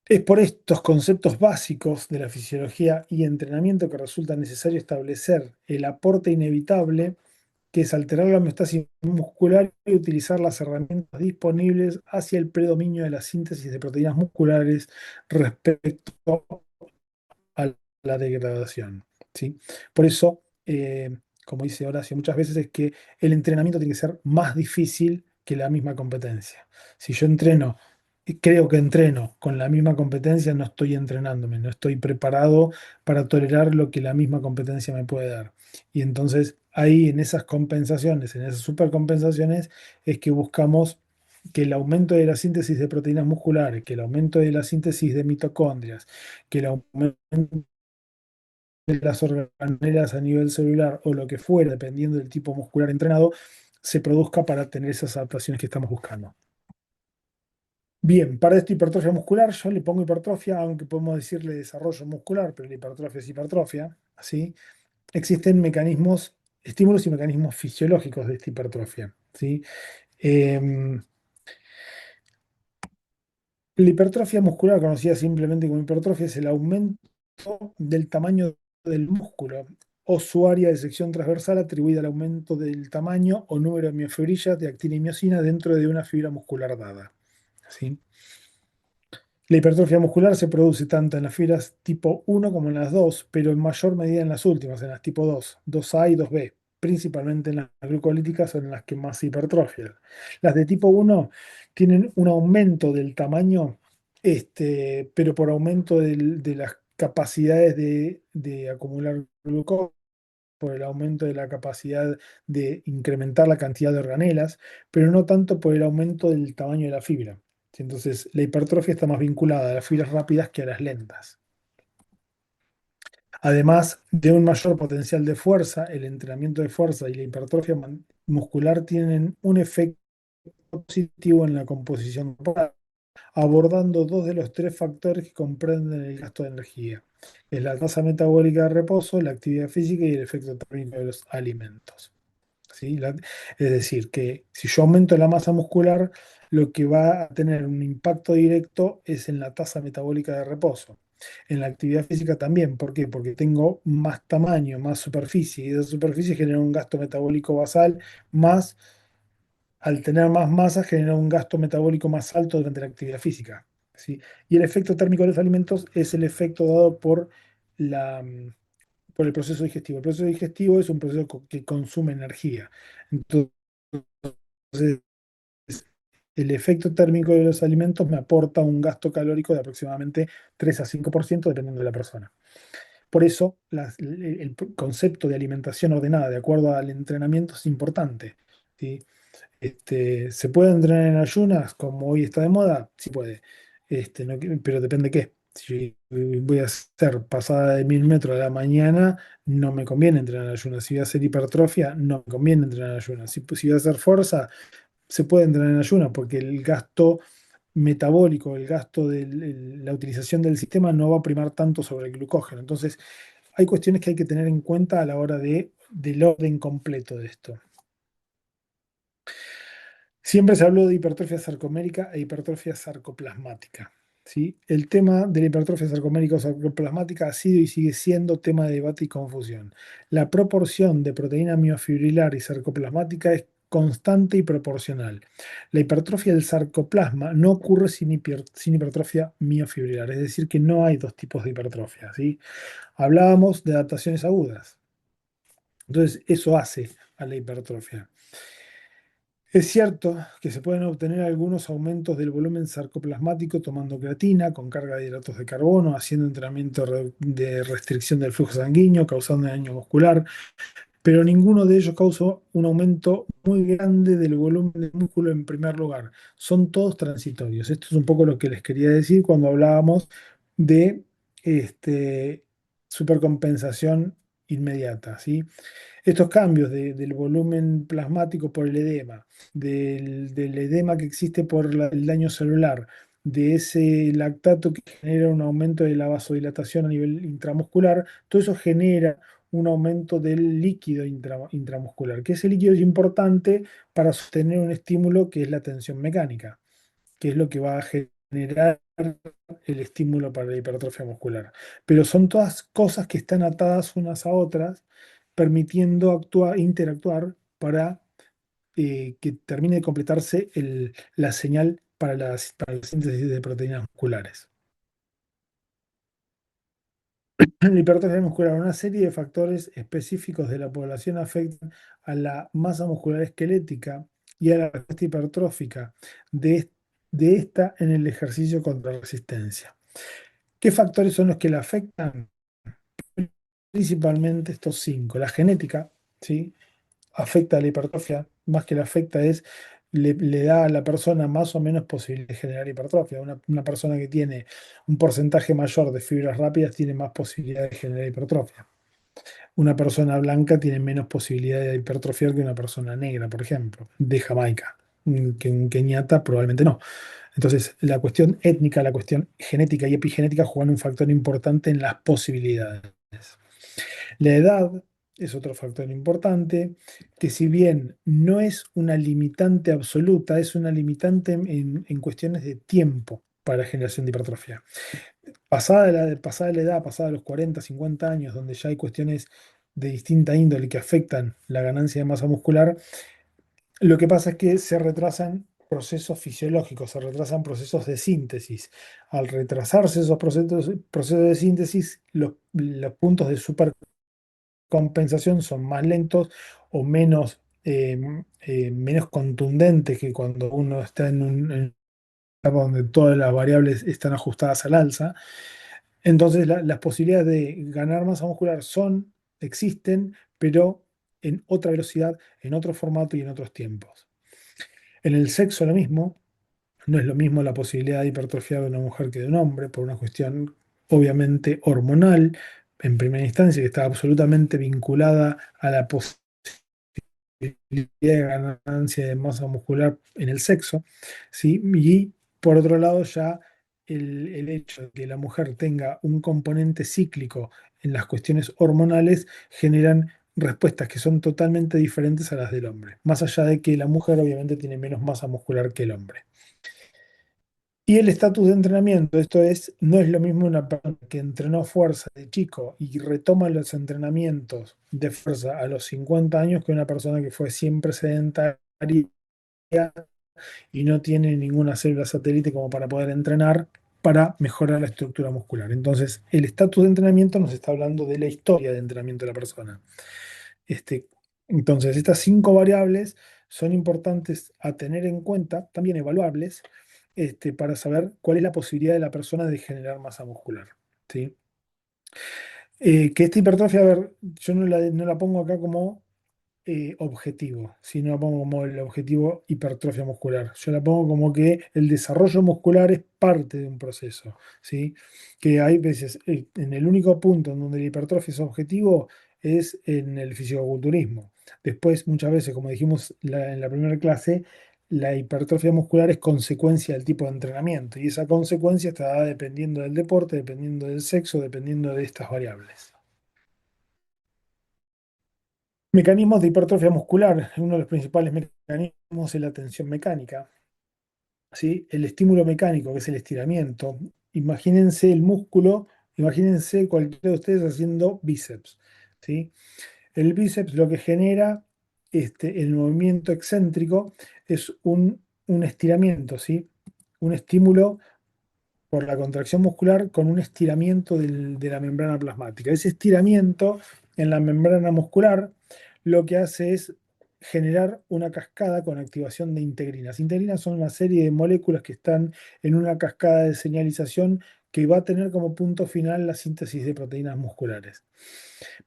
Es por estos conceptos básicos de la fisiología y entrenamiento que resulta necesario establecer el aporte inevitable, que es alterar la homeostasis muscular y utilizar las herramientas disponibles hacia el predominio de la síntesis de proteínas musculares respecto a la degradación, ¿sí? Por eso como dice Horacio muchas veces, es que el entrenamiento tiene que ser más difícil que la misma competencia. Si yo entreno, y creo que entreno con la misma competencia, no estoy entrenándome, no estoy preparado para tolerar lo que la misma competencia me puede dar. Y entonces ahí en esas compensaciones, en esas supercompensaciones, es que buscamos que el aumento de la síntesis de proteínas musculares, que el aumento de la síntesis de mitocondrias, que el aumento de las organelas a nivel celular o lo que fuera, dependiendo del tipo muscular entrenado, se produzca para tener esas adaptaciones que estamos buscando. Bien, para esta hipertrofia muscular yo le pongo hipertrofia, aunque podemos decirle desarrollo muscular, pero la hipertrofia es hipertrofia, ¿sí? Existen mecanismos, estímulos y mecanismos fisiológicos de esta hipertrofia, ¿sí? Em, la hipertrofia muscular, conocida simplemente como hipertrofia, es el aumento del tamaño del músculo o su área de sección transversal atribuida al aumento del tamaño o número de miofibrillas de actina y miosina dentro de una fibra muscular dada. ¿Sí? La hipertrofia muscular se produce tanto en las fibras tipo 1 como en las 2, pero en mayor medida en las últimas, en las tipo 2, 2A y 2B, principalmente en las glucolíticas son en las que más se hipertrofian. Las de tipo 1 tienen un aumento del tamaño, pero por aumento de las capacidades de acumular glucosa, por el aumento de la capacidad de incrementar la cantidad de organelas, pero no tanto por el aumento del tamaño de la fibra. ¿Sí? Entonces, la hipertrofia está más vinculada a las fibras rápidas que a las lentas. Además de un mayor potencial de fuerza, el entrenamiento de fuerza y la hipertrofia muscular tienen un efecto positivo en la composición corporal, abordando dos de los tres factores que comprenden el gasto de energía. Es la tasa metabólica de reposo, la actividad física y el efecto térmico de los alimentos. ¿Sí? Es decir, que si yo aumento la masa muscular, lo que va a tener un impacto directo es en la tasa metabólica de reposo. En la actividad física también. ¿Por qué? Porque tengo más tamaño, más superficie, y esa superficie genera un gasto metabólico basal, más al tener más masa genera un gasto metabólico más alto durante la actividad física. ¿Sí? Y el efecto térmico de los alimentos es el efecto dado por el proceso digestivo. El proceso digestivo es un proceso que consume energía. Entonces, el efecto térmico de los alimentos me aporta un gasto calórico de aproximadamente 3 a 5% dependiendo de la persona. Por eso, el concepto de alimentación ordenada de acuerdo al entrenamiento es importante. ¿Sí? ¿Se puede entrenar en ayunas como hoy está de moda? Sí puede, pero depende qué. Si voy a hacer pasada de 1000 metros a la mañana, no me conviene entrenar en ayunas. Si voy a hacer hipertrofia, no me conviene entrenar en ayunas. Si voy a hacer fuerza, se puede entrenar en ayunas porque el gasto metabólico, el gasto de la utilización del sistema no va a primar tanto sobre el glucógeno. Entonces, hay cuestiones que hay que tener en cuenta a la hora del orden completo de esto. Siempre se habló de hipertrofia sarcomérica e hipertrofia sarcoplasmática. ¿Sí? El tema de la hipertrofia sarcomérica o sarcoplasmática ha sido y sigue siendo tema de debate y confusión. La proporción de proteína miofibrilar y sarcoplasmática es constante y proporcional. La hipertrofia del sarcoplasma no ocurre sin hipertrofia miofibrilar, es decir, que no hay dos tipos de hipertrofia. ¿Sí? Hablábamos de adaptaciones agudas. Entonces, eso hace a la hipertrofia. Es cierto que se pueden obtener algunos aumentos del volumen sarcoplasmático tomando creatina con carga de hidratos de carbono, haciendo entrenamiento de restricción del flujo sanguíneo, causando daño muscular, pero ninguno de ellos causó un aumento muy grande del volumen del músculo en primer lugar. Son todos transitorios. Esto es un poco lo que les quería decir cuando hablábamos de supercompensación inmediata, ¿sí? Estos cambios del volumen plasmático por el edema, del edema que existe por el daño celular, de ese lactato que genera un aumento de la vasodilatación a nivel intramuscular, todo eso genera un aumento del líquido intramuscular, que ese líquido es importante para sostener un estímulo que es la tensión mecánica, que es lo que va a generar el estímulo para la hipertrofia muscular. Pero son todas cosas que están atadas unas a otras, permitiendo interactuar para que termine de completarse la señal para la síntesis de proteínas musculares. La hipertrofia muscular, una serie de factores específicos de la población afectan a la masa muscular esquelética y a la respuesta hipertrófica de esta en el ejercicio contra resistencia. ¿Qué factores son los que la afectan? Principalmente estos cinco. La genética, ¿sí? Afecta a la hipertrofia, más que la afecta es, le da a la persona más o menos posibilidad de generar hipertrofia. Una persona que tiene un porcentaje mayor de fibras rápidas tiene más posibilidad de generar hipertrofia. Una persona blanca tiene menos posibilidad de hipertrofiar que una persona negra, por ejemplo, de Jamaica. Que un keniata probablemente no. Entonces, la cuestión étnica, la cuestión genética y epigenética juegan un factor importante en las posibilidades. La edad es otro factor importante, que si bien no es una limitante absoluta, es una limitante en cuestiones de tiempo para la generación de hipertrofia. Pasada la edad, pasada los 40, 50 años, donde ya hay cuestiones de distinta índole que afectan la ganancia de masa muscular, lo que pasa es que se retrasan procesos fisiológicos, se retrasan procesos de síntesis. Al retrasarse esos procesos de síntesis, los puntos de supercompensación son más lentos o menos contundentes que cuando uno está en una etapa donde todas las variables están ajustadas al alza. Entonces, las posibilidades de ganar masa muscular existen, pero en otra velocidad, en otro formato y en otros tiempos. En el sexo lo mismo, no es lo mismo la posibilidad de hipertrofiar de una mujer que de un hombre, por una cuestión obviamente hormonal, en primera instancia, que está absolutamente vinculada a la posibilidad de ganancia de masa muscular en el sexo, ¿sí? Y por otro lado ya el hecho de que la mujer tenga un componente cíclico en las cuestiones hormonales generan respuestas que son totalmente diferentes a las del hombre, más allá de que la mujer obviamente tiene menos masa muscular que el hombre. Y el estatus de entrenamiento, esto es, no es lo mismo una persona que entrenó fuerza de chico y retoma los entrenamientos de fuerza a los 50 años que una persona que fue siempre sedentaria y no tiene ninguna célula satélite como para poder entrenar para mejorar la estructura muscular. Entonces, el estatus de entrenamiento nos está hablando de la historia de entrenamiento de la persona. Este, entonces, estas cinco variables son importantes a tener en cuenta, también evaluables, para saber cuál es la posibilidad de la persona de generar masa muscular. ¿Sí? Que esta hipertrofia, a ver, yo no la pongo acá como objetivo, sino la pongo como el objetivo hipertrofia muscular. Yo la pongo como que el desarrollo muscular es parte de un proceso, ¿sí? Que hay veces, en el único punto en donde la hipertrofia es objetivo es en el fisicoculturismo. Después, muchas veces, como dijimos en la primera clase, la hipertrofia muscular es consecuencia del tipo de entrenamiento y esa consecuencia está dependiendo del deporte, dependiendo del sexo, dependiendo de estas variables. Mecanismos de hipertrofia muscular. Uno de los principales mecanismos es la tensión mecánica, ¿sí? El estímulo mecánico, que es el estiramiento. Imagínense el músculo, imagínense cualquiera de ustedes haciendo bíceps, ¿sí? El bíceps lo que genera el movimiento excéntrico es un estiramiento, ¿sí? Un estímulo por la contracción muscular con un estiramiento de la membrana plasmática. Ese estiramiento en la membrana muscular lo que hace es generar una cascada con activación de integrinas. Integrinas son una serie de moléculas que están en una cascada de señalización que va a tener como punto final la síntesis de proteínas musculares.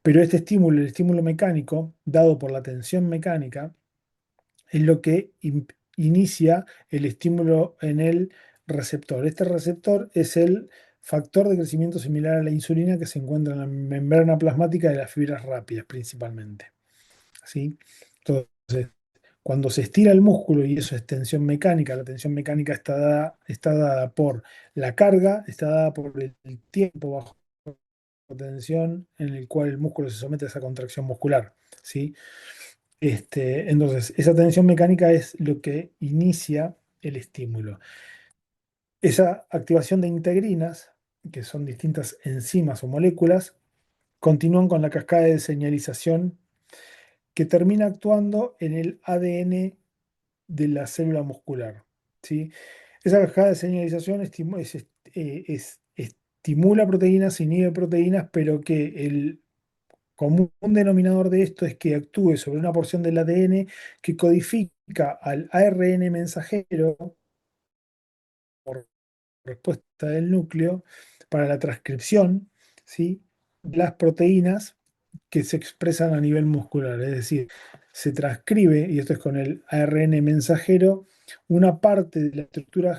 Pero este estímulo, el estímulo mecánico, dado por la tensión mecánica, es lo que inicia el estímulo en el receptor. Este receptor es el factor de crecimiento similar a la insulina que se encuentra en la membrana plasmática de las fibras rápidas principalmente. ¿Sí? Entonces, cuando se estira el músculo, y eso es tensión mecánica, la tensión mecánica está dada por la carga, está dada por el tiempo bajo tensión en el cual el músculo se somete a esa contracción muscular. ¿Sí? Entonces, esa tensión mecánica es lo que inicia el estímulo. Esa activación de integrinas, que son distintas enzimas o moléculas, continúan con la cascada de señalización que termina actuando en el ADN de la célula muscular. ¿Sí? Esa cascada de señalización estimula proteínas, inhibe proteínas, pero que el común denominador de esto es que actúe sobre una porción del ADN que codifica al ARN mensajero por respuesta del núcleo para la transcripción, ¿sí?, de las proteínas que se expresan a nivel muscular. Es decir, se transcribe, y esto es con el ARN mensajero, una parte de la estructura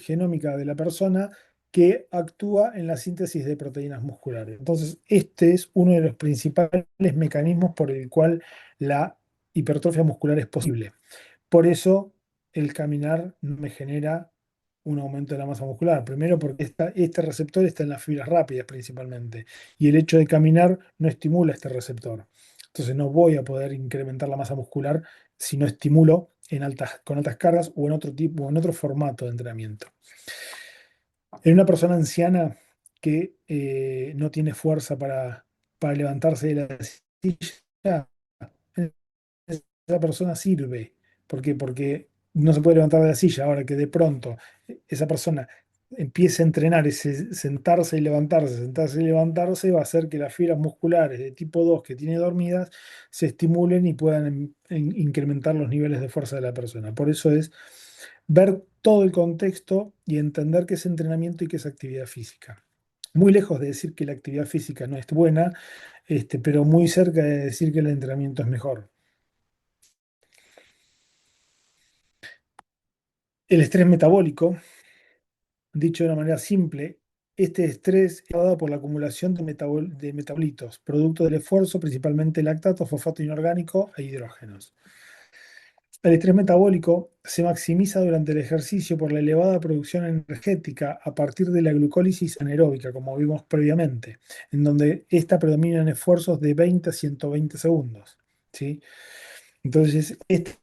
genómica de la persona que actúa en la síntesis de proteínas musculares. Entonces, este es uno de los principales mecanismos por el cual la hipertrofia muscular es posible. Por eso el caminar no me genera un aumento de la masa muscular. Primero porque este receptor está en las fibras rápidas principalmente, y el hecho de caminar no estimula este receptor. Entonces no voy a poder incrementar la masa muscular si no estimulo con altas cargas o en otro tipo o en otro formato de entrenamiento. En una persona anciana que no tiene fuerza para levantarse de la silla, esa persona sirve. ¿Por qué? Porque no se puede levantar de la silla. Ahora que de pronto esa persona empiece a entrenar ese sentarse y levantarse, va a hacer que las fibras musculares de tipo 2 que tiene dormidas se estimulen y puedan incrementar los niveles de fuerza de la persona. Por eso es ver todo el contexto y entender qué es entrenamiento y qué es actividad física. Muy lejos de decir que la actividad física no es buena, pero muy cerca de decir que el entrenamiento es mejor. El estrés metabólico, dicho de una manera simple, este estrés es dado por la acumulación de metabolitos, producto del esfuerzo, principalmente lactato, fosfato inorgánico e hidrógenos. El estrés metabólico se maximiza durante el ejercicio por la elevada producción energética a partir de la glucólisis anaeróbica, como vimos previamente, en donde esta predomina en esfuerzos de 20 a 120 segundos. ¿Sí? Entonces, este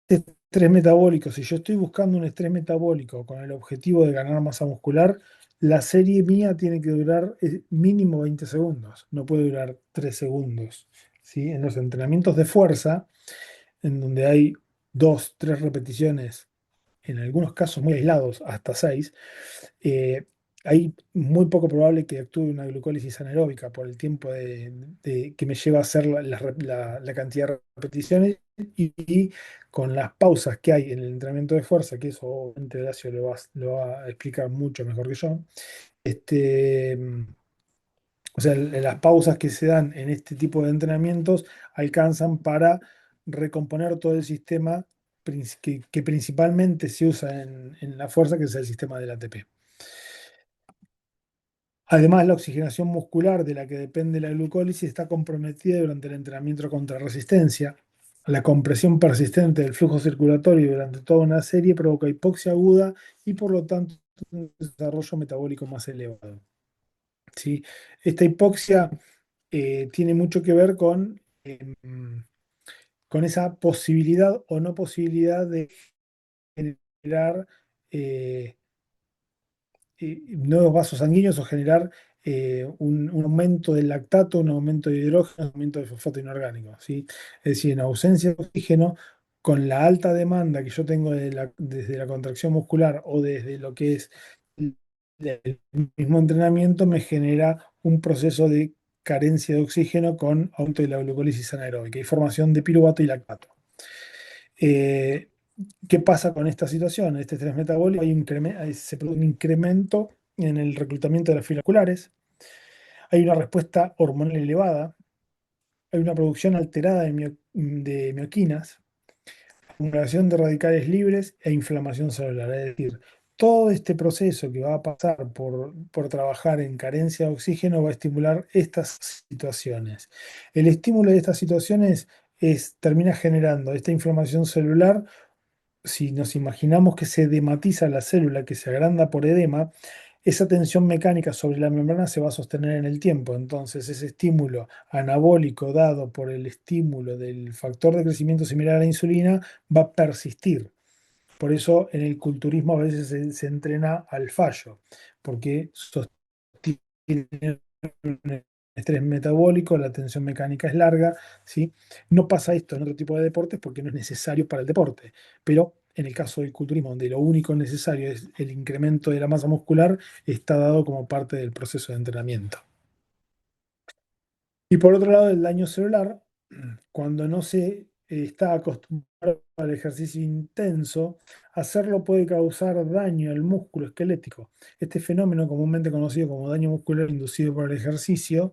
estrés metabólico, si yo estoy buscando un estrés metabólico con el objetivo de ganar masa muscular, la serie mía tiene que durar mínimo 20 segundos, no puede durar 3 segundos. ¿Sí? En los entrenamientos de fuerza, en donde hay 2, 3 repeticiones, en algunos casos muy aislados, hasta 6, hay muy poco probable que actúe una glucólisis anaeróbica por el tiempo que me lleva a hacer la cantidad de repeticiones y con las pausas que hay en el entrenamiento de fuerza, que eso obviamente Horacio lo va a explicar mucho mejor que yo. este, o sea, las pausas que se dan en este tipo de entrenamientos alcanzan para recomponer todo el sistema que principalmente se usa en la fuerza, que es el sistema del ATP. Además, la oxigenación muscular de la que depende la glucólisis está comprometida durante el entrenamiento contra resistencia. La compresión persistente del flujo circulatorio durante toda una serie provoca hipoxia aguda y por lo tanto un desarrollo metabólico más elevado. ¿Sí? Esta hipoxia tiene mucho que ver con esa posibilidad o no posibilidad de generar eh, nuevos vasos sanguíneos o generar un aumento del lactato, un aumento de hidrógeno, un aumento de fosfato inorgánico. ¿Sí? Es decir, en ausencia de oxígeno, con la alta demanda que yo tengo desde la contracción muscular o desde lo que es el mismo entrenamiento, me genera un proceso de carencia de oxígeno con aumento de la glucólisis anaeróbica y formación de piruvato y lactato. Eh, ¿Qué pasa con esta situación? Este estrés metabólico, se produce un incremento en el reclutamiento de las fibras musculares, hay una respuesta hormonal elevada, hay una producción alterada de mioquinas, acumulación de radicales libres e inflamación celular. Es decir, todo este proceso que va a pasar por trabajar en carencia de oxígeno va a estimular estas situaciones. El estímulo de estas situaciones termina generando esta inflamación celular. Si nos imaginamos que se edematiza la célula, que se agranda por edema, esa tensión mecánica sobre la membrana se va a sostener en el tiempo. Entonces, ese estímulo anabólico dado por el estímulo del factor de crecimiento similar a la insulina va a persistir. Por eso en el culturismo a veces se entrena al fallo, porque sostiene un estrés metabólico, la tensión mecánica es larga, ¿sí? No pasa esto en otro tipo de deportes porque no es necesario para el deporte, pero en el caso del culturismo, donde lo único necesario es el incremento de la masa muscular, está dado como parte del proceso de entrenamiento. Y por otro lado, el daño celular, cuando no se está acostumbrado al ejercicio intenso, hacerlo puede causar daño al músculo esquelético. Este fenómeno, comúnmente conocido como daño muscular inducido por el ejercicio,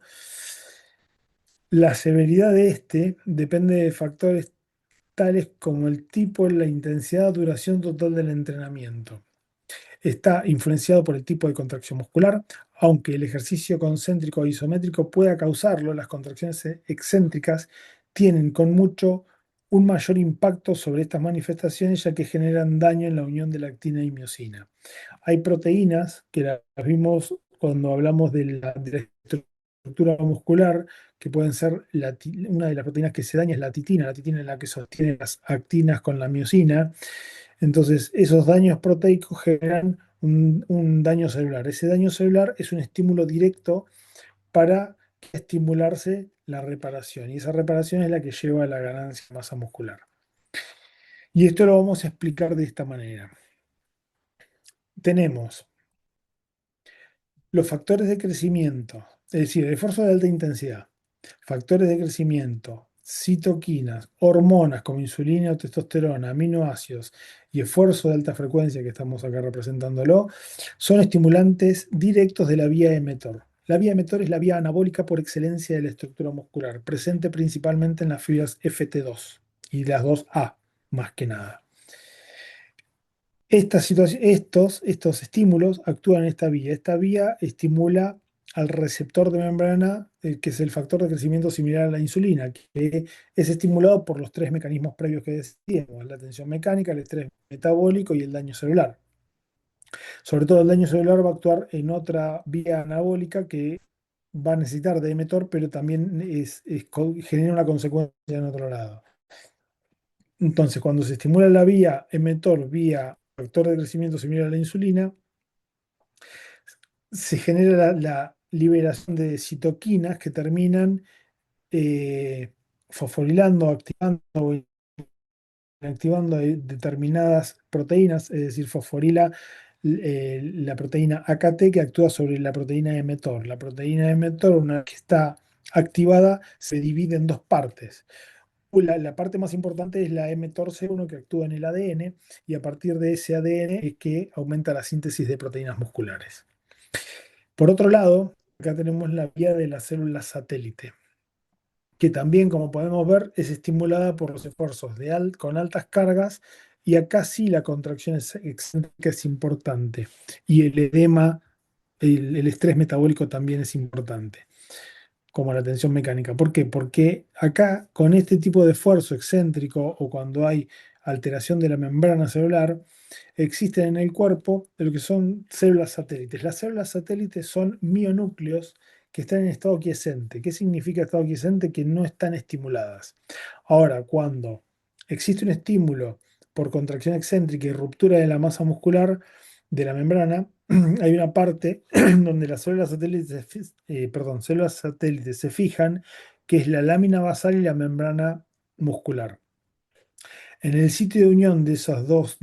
la severidad de este depende de factores tales como el tipo, la intensidad, duración total del entrenamiento. Está influenciado por el tipo de contracción muscular, aunque el ejercicio concéntrico o isométrico pueda causarlo, las contracciones excéntricas tienen con mucho un mayor impacto sobre estas manifestaciones ya que generan daño en la unión de la actina y miosina. Hay proteínas que las vimos cuando hablamos de la estructura muscular, que pueden ser una de las proteínas que se daña es la titina es la que sostiene las actinas con la miosina. Entonces, esos daños proteicos generan un daño celular. Ese daño celular es un estímulo directo para estimularse la reparación. Y esa reparación es la que lleva a la ganancia de masa muscular. Y esto lo vamos a explicar de esta manera. Tenemos los factores de crecimiento, es decir, el esfuerzo de alta intensidad, factores de crecimiento, citoquinas, hormonas como insulina o testosterona, aminoácidos y esfuerzo de alta frecuencia, que estamos acá representándolo, son estimulantes directos de la vía emetor. La vía emetor es la vía anabólica por excelencia de la estructura muscular, presente principalmente en las fibras FT2 y las 2A, más que nada. Estos estímulos actúan en esta vía. Esta vía estimula al receptor de membrana, que es el factor de crecimiento similar a la insulina, que es estimulado por los tres mecanismos previos que decíamos: la tensión mecánica, el estrés metabólico y el daño celular. Sobre todo el daño celular va a actuar en otra vía anabólica que va a necesitar de emetor, pero también genera una consecuencia en otro lado. Entonces, cuando se estimula la vía emetor vía factor de crecimiento similar a la insulina, se genera la liberación de citoquinas que terminan fosforilando, activando determinadas proteínas, es decir, fosforila la proteína AKT que actúa sobre la proteína mTOR. La proteína mTOR, una vez que está activada, se divide en dos partes. La parte más importante es la mTORC1 que actúa en el ADN, y a partir de ese ADN es que aumenta la síntesis de proteínas musculares. Por otro lado, acá tenemos la vía de las células satélite, que también, como podemos ver, es estimulada por los esfuerzos con altas cargas, y acá sí la contracción excéntrica es importante, y el edema, el estrés metabólico también es importante, como la tensión mecánica. ¿Por qué? Porque acá, con este tipo de esfuerzo excéntrico o cuando hay alteración de la membrana celular, existen en el cuerpo lo que son células satélites. Las células satélites son mionúcleos que están en estado quiescente. ¿Qué significa estado quiescente? Que no están estimuladas. Ahora, cuando existe un estímulo por contracción excéntrica y ruptura de la masa muscular de la membrana, hay una parte donde las células satélites se fijan, que es la lámina basal y la membrana muscular. En el sitio de unión de esos dos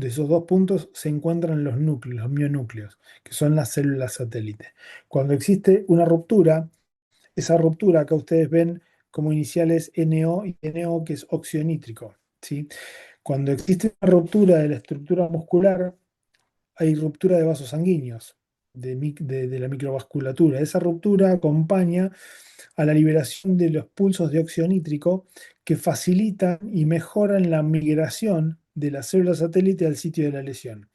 puntos se encuentran los núcleos, los mionúcleos, que son las células satélites. Cuando existe una ruptura, esa ruptura acá ustedes ven como iniciales NO y NO, que es óxido nítrico, ¿sí? Cuando existe una ruptura de la estructura muscular, hay ruptura de vasos sanguíneos, de la microvasculatura. Esa ruptura acompaña a la liberación de los pulsos de óxido nítrico que facilitan y mejoran la migración de las células satélite al sitio de la lesión.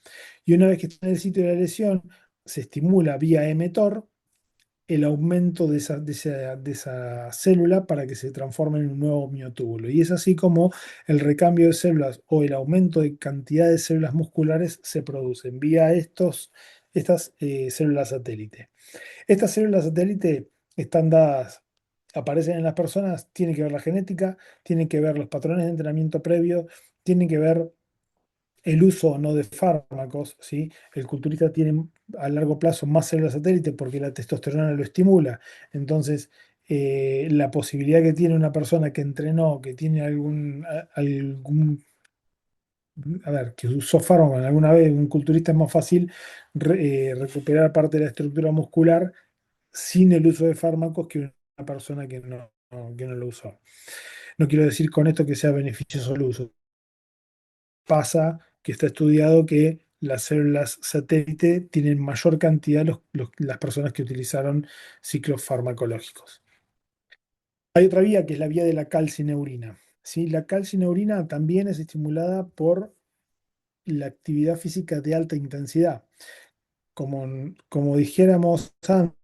Y una vez que está en el sitio de la lesión, se estimula vía mTOR el aumento de esa célula para que se transforme en un nuevo miotúbulo. Y es así como el recambio de células o el aumento de cantidad de células musculares se producen vía estas células satélite. Estas células satélite están dadas, aparecen en las personas, tienen que ver la genética, tienen que ver los patrones de entrenamiento previo, tienen que ver el uso o no de fármacos, ¿sí? El culturista tiene a largo plazo más células satélite porque la testosterona lo estimula. Entonces, la posibilidad que tiene una persona que entrenó, que tiene algún a ver, que usó fármaco alguna vez, un culturista es más fácil recuperar parte de la estructura muscular sin el uso de fármacos que una persona que no lo usó. No quiero decir con esto que sea beneficioso el uso. Pasa que está estudiado que las células satélite tienen mayor cantidad las personas que utilizaron ciclos farmacológicos. Hay otra vía que es la vía de la calcineurina. ¿Sí? La calcineurina también es estimulada por la actividad física de alta intensidad. Como dijéramos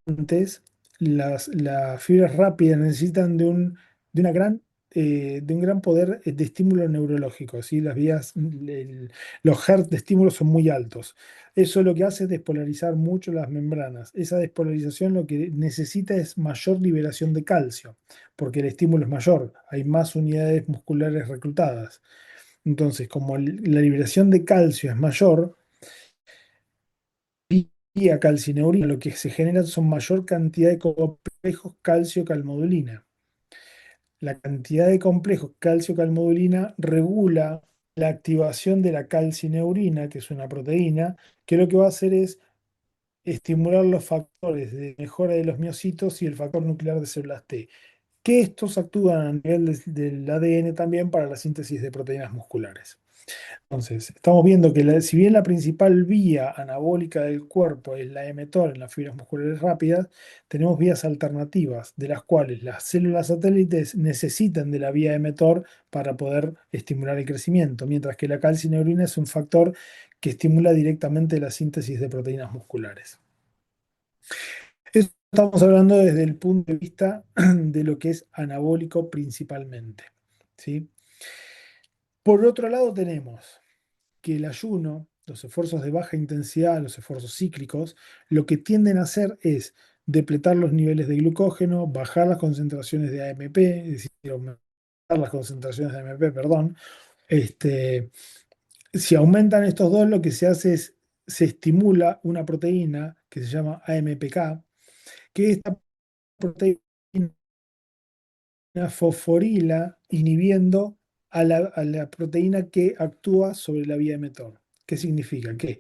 antes, las fibras rápidas necesitan de un gran poder de estímulo neurológico, ¿sí? Los hertz de estímulo son muy altos. Eso lo que hace es despolarizar mucho las membranas. Esa despolarización lo que necesita es mayor liberación de calcio, porque el estímulo es mayor, hay más unidades musculares reclutadas. Entonces, como la liberación de calcio es mayor, vía calcineurina, lo que se genera son mayor cantidad de complejos calcio-calmodulina. La cantidad de complejos calcio-calmodulina regula la activación de la calcineurina, que es una proteína, que lo que va a hacer es estimular los factores de mejora de los miocitos y el factor nuclear de células T, que estos actúan a nivel del ADN también para la síntesis de proteínas musculares. Entonces, estamos viendo que si bien la principal vía anabólica del cuerpo es la mTOR en las fibras musculares rápidas, tenemos vías alternativas, de las cuales las células satélites necesitan de la vía mTOR para poder estimular el crecimiento, mientras que la calcineurina es un factor que estimula directamente la síntesis de proteínas musculares. Esto estamos hablando desde el punto de vista de lo que es anabólico principalmente, ¿sí? Por otro lado tenemos que el ayuno, los esfuerzos de baja intensidad, los esfuerzos cíclicos, lo que tienden a hacer es depletar los niveles de glucógeno, bajar las concentraciones de AMP, es decir, aumentar las concentraciones de AMP, perdón. Este, si aumentan estos dos, lo que se hace es, se estimula una proteína que se llama AMPK, que esta proteína fosforila inhibiendo a la proteína que actúa sobre la vía mTOR. ¿Qué significa? Que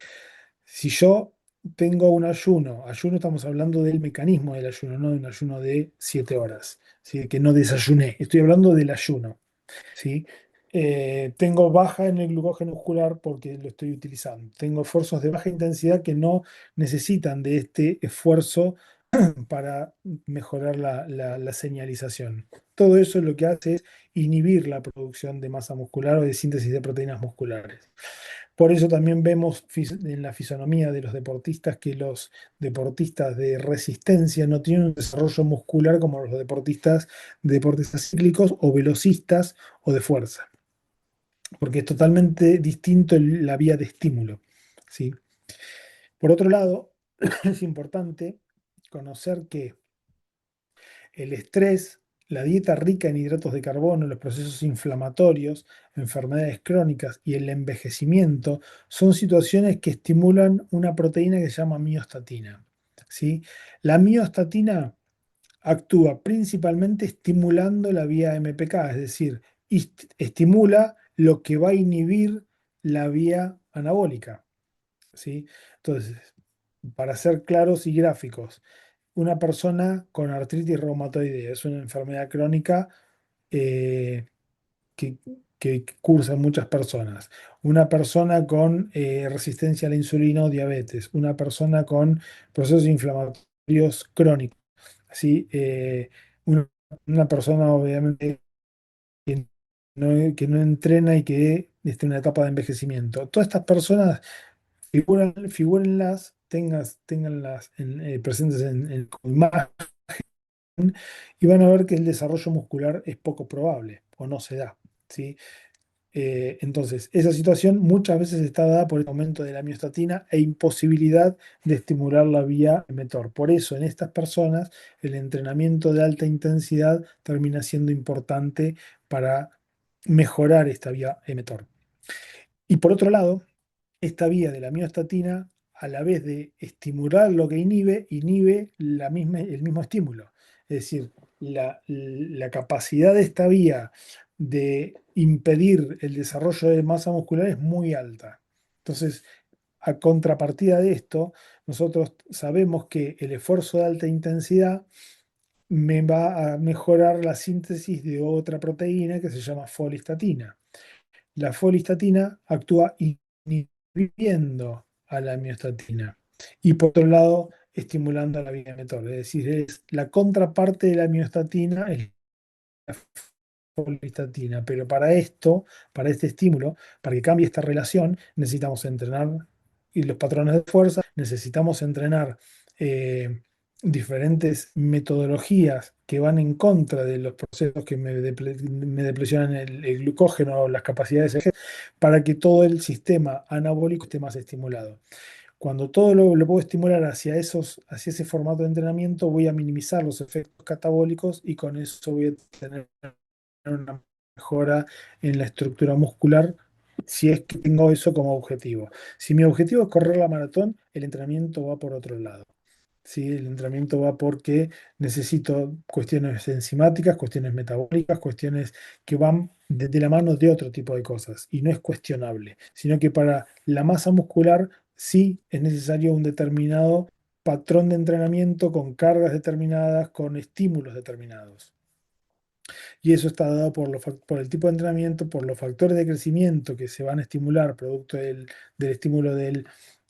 si yo tengo un ayuno estamos hablando del mecanismo del ayuno, no de un ayuno de 7 horas, ¿sí? Que no desayuné, estoy hablando del ayuno, ¿sí? Tengo baja en el glucógeno muscular porque lo estoy utilizando. Tengo esfuerzos de baja intensidad que no necesitan de este esfuerzo para mejorar la señalización. Todo eso lo que hace es inhibir la producción de masa muscular o de síntesis de proteínas musculares. Por eso también vemos en la fisonomía de los deportistas que los deportistas de resistencia no tienen un desarrollo muscular como los deportistas cíclicos o velocistas o de fuerza, porque es totalmente distinto la vía de estímulo, ¿sí? Por otro lado, es importante conocer que el estrés, la dieta rica en hidratos de carbono, los procesos inflamatorios, enfermedades crónicas y el envejecimiento son situaciones que estimulan una proteína que se llama miostatina, ¿sí? La miostatina actúa principalmente estimulando la vía MPK, es decir, estimula lo que va a inhibir la vía anabólica, ¿sí? Entonces, para ser claros y gráficos, una persona con artritis reumatoide es una enfermedad crónica eh, que, que cursan muchas personas. Una persona con resistencia a la insulina o diabetes. Una persona con procesos inflamatorios crónicos. ¿Sí? Una, una persona obviamente que no entrena y que esté en una etapa de envejecimiento. Todas estas personas figúrenlas, ténganlas presentes como imagen y van a ver que el desarrollo muscular es poco probable o no se da, ¿sí? Entonces, esa situación muchas veces está dada por el aumento de la miostatina e imposibilidad de estimular la vía mTOR. Por eso, en estas personas, el entrenamiento de alta intensidad termina siendo importante para mejorar esta vía mTOR. Y por otro lado, esta vía de la miostatina, a la vez de estimular lo que inhibe el mismo estímulo. Es decir, la capacidad de esta vía de impedir el desarrollo de masa muscular es muy alta. Entonces, a contrapartida de esto, nosotros sabemos que el esfuerzo de alta intensidad me va a mejorar la síntesis de otra proteína que se llama folistatina. La folistatina actúa inhibiendo a la miostatina y por otro lado estimulando a la vía mTOR. Es decir, es la contraparte de la miostatina es la folistatina, pero para esto, para este estímulo, para que cambie esta relación, necesitamos entrenar y los patrones de fuerza, necesitamos entrenar diferentes metodologías que van en contra de los procesos que me deplecionan el glucógeno o las capacidades para que todo el sistema anabólico esté más estimulado. Cuando todo lo puedo estimular hacia ese formato de entrenamiento, voy a minimizar los efectos catabólicos y con eso voy a tener una mejora en la estructura muscular si es que tengo eso como objetivo. Si mi objetivo es correr la maratón, el entrenamiento va por otro lado. ¿Sí? El entrenamiento va porque necesito cuestiones enzimáticas, cuestiones metabólicas, cuestiones que van de la mano de otro tipo de cosas. Y no es cuestionable, sino que para la masa muscular sí es necesario un determinado patrón de entrenamiento con cargas determinadas, con estímulos determinados. Y eso está dado por el tipo de entrenamiento, por los factores de crecimiento que se van a estimular producto del estímulo de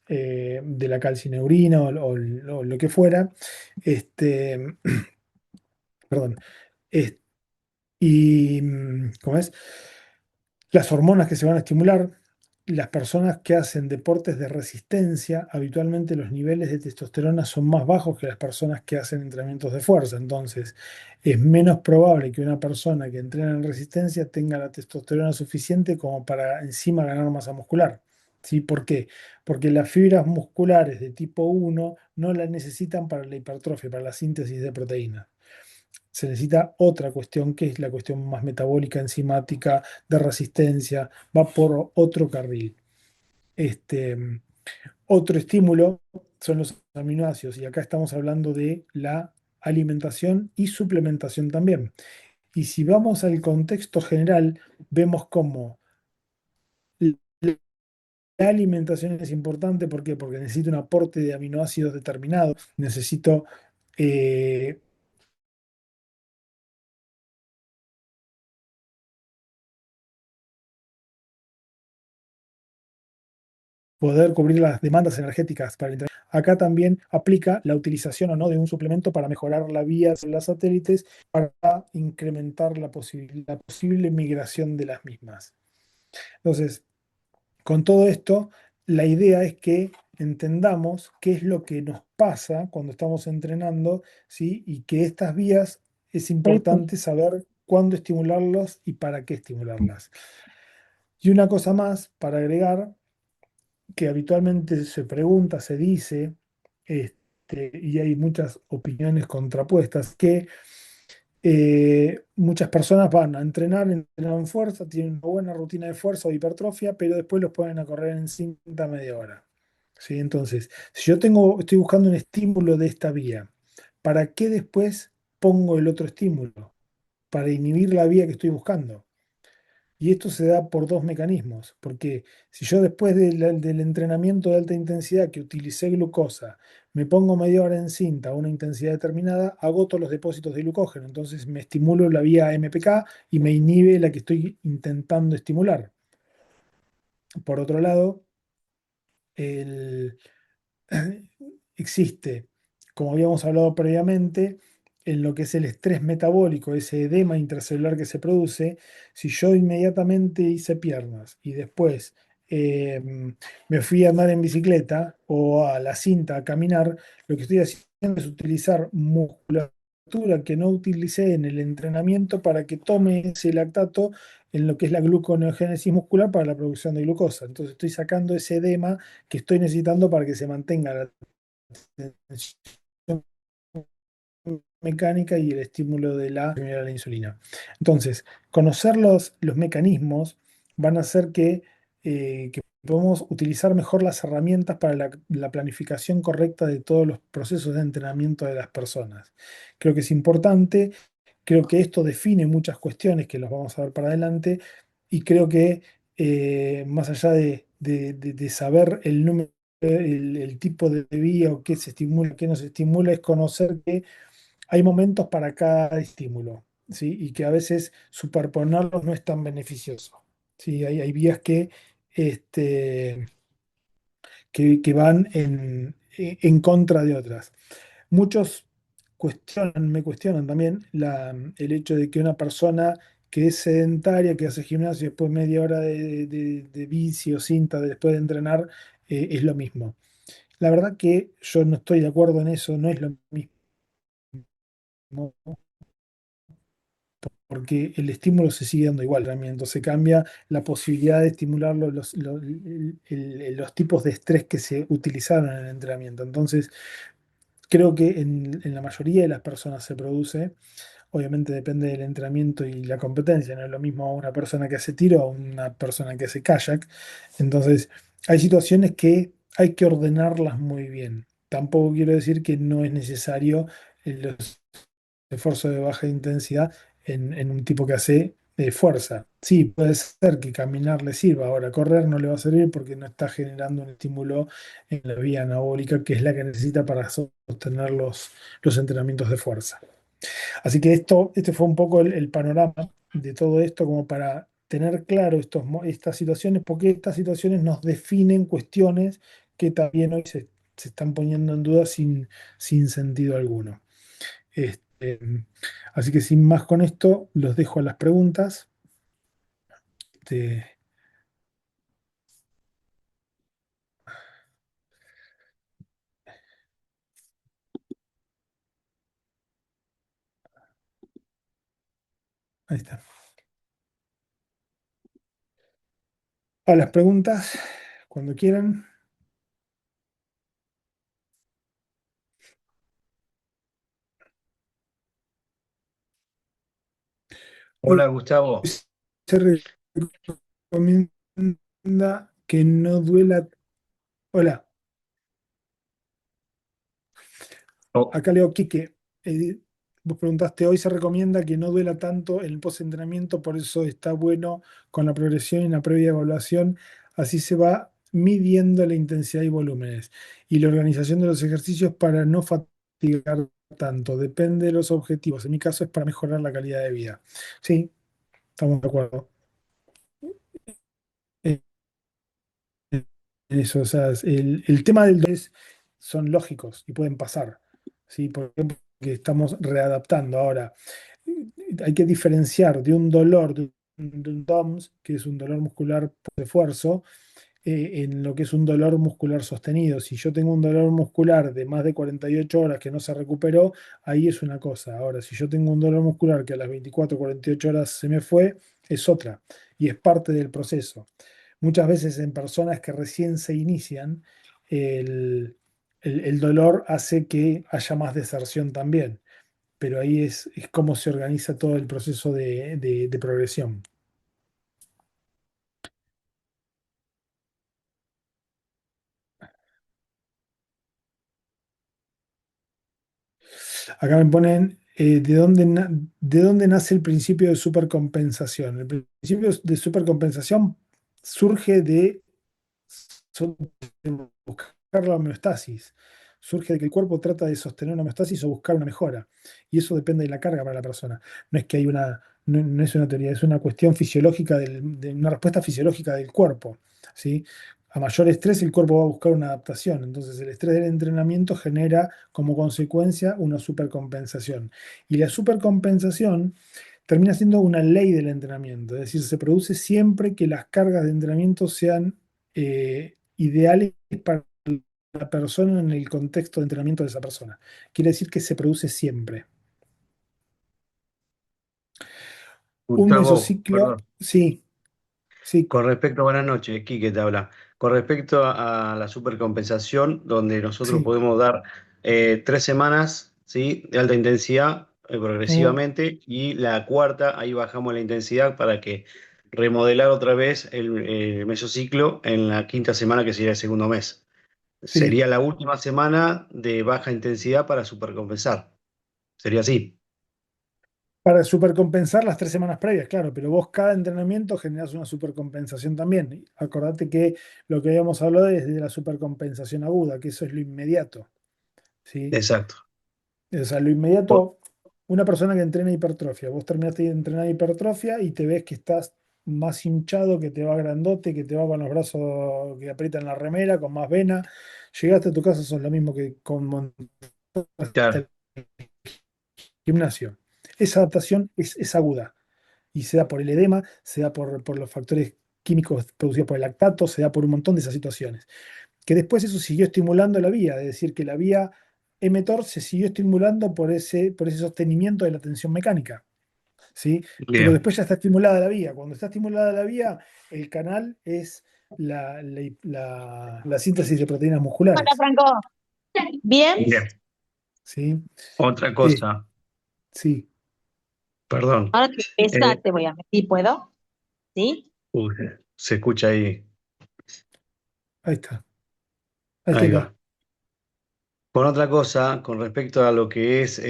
la calcineurina o lo que fuera. Este, perdón. Es- ¿Cómo es? Las hormonas que se van a estimular, las personas que hacen deportes de resistencia, habitualmente los niveles de testosterona son más bajos que las personas que hacen entrenamientos de fuerza. Entonces, es menos probable que una persona que entrena en resistencia tenga la testosterona suficiente como para encima ganar masa muscular. ¿Sí? ¿Por qué? Porque las fibras musculares de tipo 1 no las necesitan para la hipertrofia, para la síntesis de proteínas. Se necesita otra cuestión que es la cuestión más metabólica, enzimática, de resistencia, va por otro carril. Este, Otro estímulo son los aminoácidos y acá estamos hablando de la alimentación y suplementación también. Y si vamos al contexto general, vemos cómo la alimentación es importante. ¿Por qué? Porque necesito un aporte de aminoácidos determinado, necesito eh, poder cubrir las demandas energéticas para el entrenamiento. Acá también aplica la utilización o no de un suplemento para mejorar la vía de las satélites para incrementar la posible migración de las mismas. Entonces, con todo esto, la idea es que entendamos qué es lo que nos pasa cuando estamos entrenando, ¿sí? Y que estas vías es importante saber cuándo estimularlas y para qué estimularlas. Y una cosa más para agregar que habitualmente se pregunta, se dice, y hay muchas opiniones contrapuestas, que muchas personas van a entrenar, entrenan fuerza, tienen una buena rutina de fuerza o hipertrofia, pero después los ponen a correr en cinta media hora. ¿Sí? Entonces, si yo estoy buscando un estímulo de esta vía, ¿para qué después pongo el otro estímulo? Para inhibir la vía que estoy buscando. Y esto se da por dos mecanismos, porque si yo después del entrenamiento de alta intensidad que utilicé glucosa, me pongo media hora en cinta a una intensidad determinada, agoto los depósitos de glucógeno, entonces me estimulo la vía MPK y me inhibe la que estoy intentando estimular. Por otro lado, el, existe, como habíamos hablado previamente, en lo que es el estrés metabólico, ese edema intracelular que se produce, si yo inmediatamente hice piernas y después eh, me fui a andar en bicicleta o a la cinta a caminar, lo que estoy haciendo es utilizar musculatura que no utilicé en el entrenamiento para que tome ese lactato en lo que es la gluconeogénesis muscular para la producción de glucosa. Entonces estoy sacando ese edema que estoy necesitando para que se mantenga la tensión mecánica y el estímulo de la insulina. Entonces, conocer los mecanismos van a hacer que podamos utilizar mejor las herramientas para la planificación correcta de todos los procesos de entrenamiento de las personas. Creo que es importante Creo que esto define muchas cuestiones que los vamos a ver para adelante y creo que más allá de saber el número, el tipo de vía o qué se estimula, qué no se estimula, es conocer que hay momentos para cada estímulo, ¿sí? Y que a veces superponerlos no es tan beneficioso, ¿sí? Hay vías este, que van en contra de otras. Muchos me cuestionan también el hecho de que una persona que es sedentaria, que hace gimnasio y después media hora de bici o cinta después de entrenar, es lo mismo. La verdad que yo no estoy de acuerdo en eso, no es lo mismo, porque el estímulo se sigue dando igual, realmente se cambia la posibilidad de estimular los tipos de estrés que se utilizaron en el entrenamiento. Entonces, creo que en la mayoría de las personas se produce. Obviamente depende del entrenamiento y la competencia, no es lo mismo una persona que hace tiro a una persona que hace kayak. Entonces, hay situaciones que hay que ordenarlas muy bien. Tampoco quiero decir que no es necesario los esfuerzos de baja intensidad en un tipo que hace fuerza. Sí, puede ser que caminar le sirva, ahora correr no le va a servir porque no está generando un estímulo en la vía anabólica que es la que necesita para sostener los entrenamientos de fuerza. Así que este fue un poco el panorama de todo esto como para tener claro estas situaciones, porque estas situaciones nos definen cuestiones que también hoy se están poniendo en duda sin sentido alguno. Este, así que sin más con esto, los dejo a las preguntas. Este, ahí está. A las preguntas, cuando quieran. Hoy Hola Gustavo. se recomienda que no duela. Hola. Oh, Acá leo Quique. Vos preguntaste, hoy se recomienda que no duela tanto en el post-entrenamiento, por eso está bueno con la progresión y la previa evaluación. Así se va midiendo la intensidad y volúmenes. Y la organización de los ejercicios para no fatigar tanto. Depende de los objetivos. En mi caso es para mejorar la calidad de vida. Sí, estamos de acuerdo. Eh, Eso, o sea, el tema del dolor son lógicos y pueden pasar, ¿sí? Porque estamos readaptando. Ahora, hay que diferenciar de un dolor, de un DOMS, que es un dolor muscular por esfuerzo, en lo que es un dolor muscular sostenido. Si yo tengo un dolor muscular de más de 48 horas que no se recuperó, ahí es una cosa. Ahora, si yo tengo un dolor muscular que a las 24, 48 horas se me fue, es otra y es parte del proceso. Muchas veces en personas que recién se inician, el, el dolor hace que haya más deserción también, pero ahí es cómo se organiza todo el proceso de progresión. Acá me ponen de dónde nace el principio de supercompensación. El principio de supercompensación surge so- de buscar la homeostasis. Surge de que el cuerpo trata de sostener una homeostasis o buscar una mejora. Y eso depende de la carga para la persona. No es que hay no es una teoría, es una cuestión fisiológica, de una respuesta fisiológica del cuerpo. ¿Sí? A mayor estrés, el cuerpo va a buscar una adaptación. Entonces, el estrés del entrenamiento genera como consecuencia una supercompensación. Y la supercompensación termina siendo una ley del entrenamiento. Es decir, se produce siempre que las cargas de entrenamiento sean ideales para la persona en el contexto de entrenamiento de esa persona. Quiere decir que se produce siempre. Un Gustavo, mesociclo, perdón. sí, sí, Con respecto, buenas noches, Quique te habla. Con respecto a la supercompensación, donde nosotros sí. podemos dar 3 semanas, ¿sí? De alta intensidad Mm, progresivamente, y la cuarta, ahí bajamos la intensidad para que remodelar otra vez el mesociclo en la quinta semana, que sería el segundo mes. sí. Sería la última semana de baja intensidad para supercompensar. Sería así. Para supercompensar las 3 semanas previas, claro, pero vos cada entrenamiento generás una supercompensación también. Y acordate que lo que habíamos hablado es de la supercompensación aguda, que eso es lo inmediato, ¿sí? Exacto. O sea, lo O- inmediato, una persona que entrena hipertrofia, vos terminaste de entrenar hipertrofia y te ves que estás más hinchado, que te va grandote, que te va con los brazos que aprietan la remera, con más vena. Llegaste a tu casa, sos lo mismo que con claro, el gimnasio. Esa adaptación es aguda y se da por el edema, se da por los factores químicos producidos por el lactato, se da por un montón de esas situaciones. Que después eso siguió estimulando la vía, es decir, que la vía mTOR se siguió estimulando por ese sostenimiento de la tensión mecánica, ¿sí? Pero bien, después ya está estimulada la vía. Cuando está estimulada la vía, el canal es la síntesis de proteínas Hola, musculares, Franco. Bien. bien. ¿sí? Otra Eh, cosa, sí, perdón. Ahora que pesa, Eh, te voy a meter, ¿puedo? ¿Sí? uy, se escucha ahí. ahí está, ahí Ahí está. va. Con otra cosa, con respecto a lo que es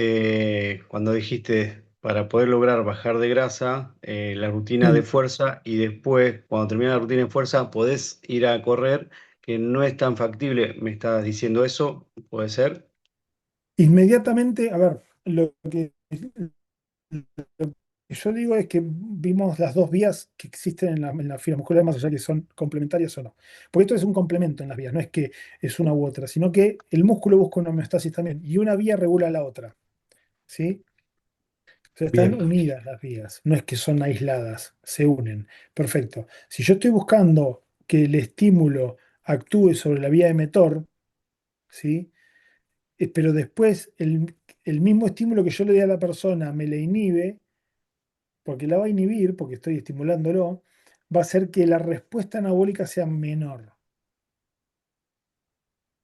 cuando dijiste para poder lograr bajar de grasa, la rutina de Mm. fuerza y después, cuando termina la rutina de fuerza, podés ir a correr, que no es tan factible. ¿Me estabas diciendo eso? ¿Puede ser? Inmediatamente, a ver, lo que yo digo es que vimos las dos vías que existen en la fibra muscular, más allá que son complementarias o no. Porque esto es un complemento en las vías, no es que es una u otra, sino que el músculo busca una homeostasis también y una vía regula la otra, ¿sí? O sea, están Bien, unidas las vías, no es que son aisladas, se unen. Perfecto. Si yo estoy buscando que el estímulo actúe sobre la vía emetor, ¿sí? Pero después el mismo estímulo que yo le dé a la persona me le inhibe, porque la va a inhibir, porque estoy estimulándolo, va a hacer que la respuesta anabólica sea menor,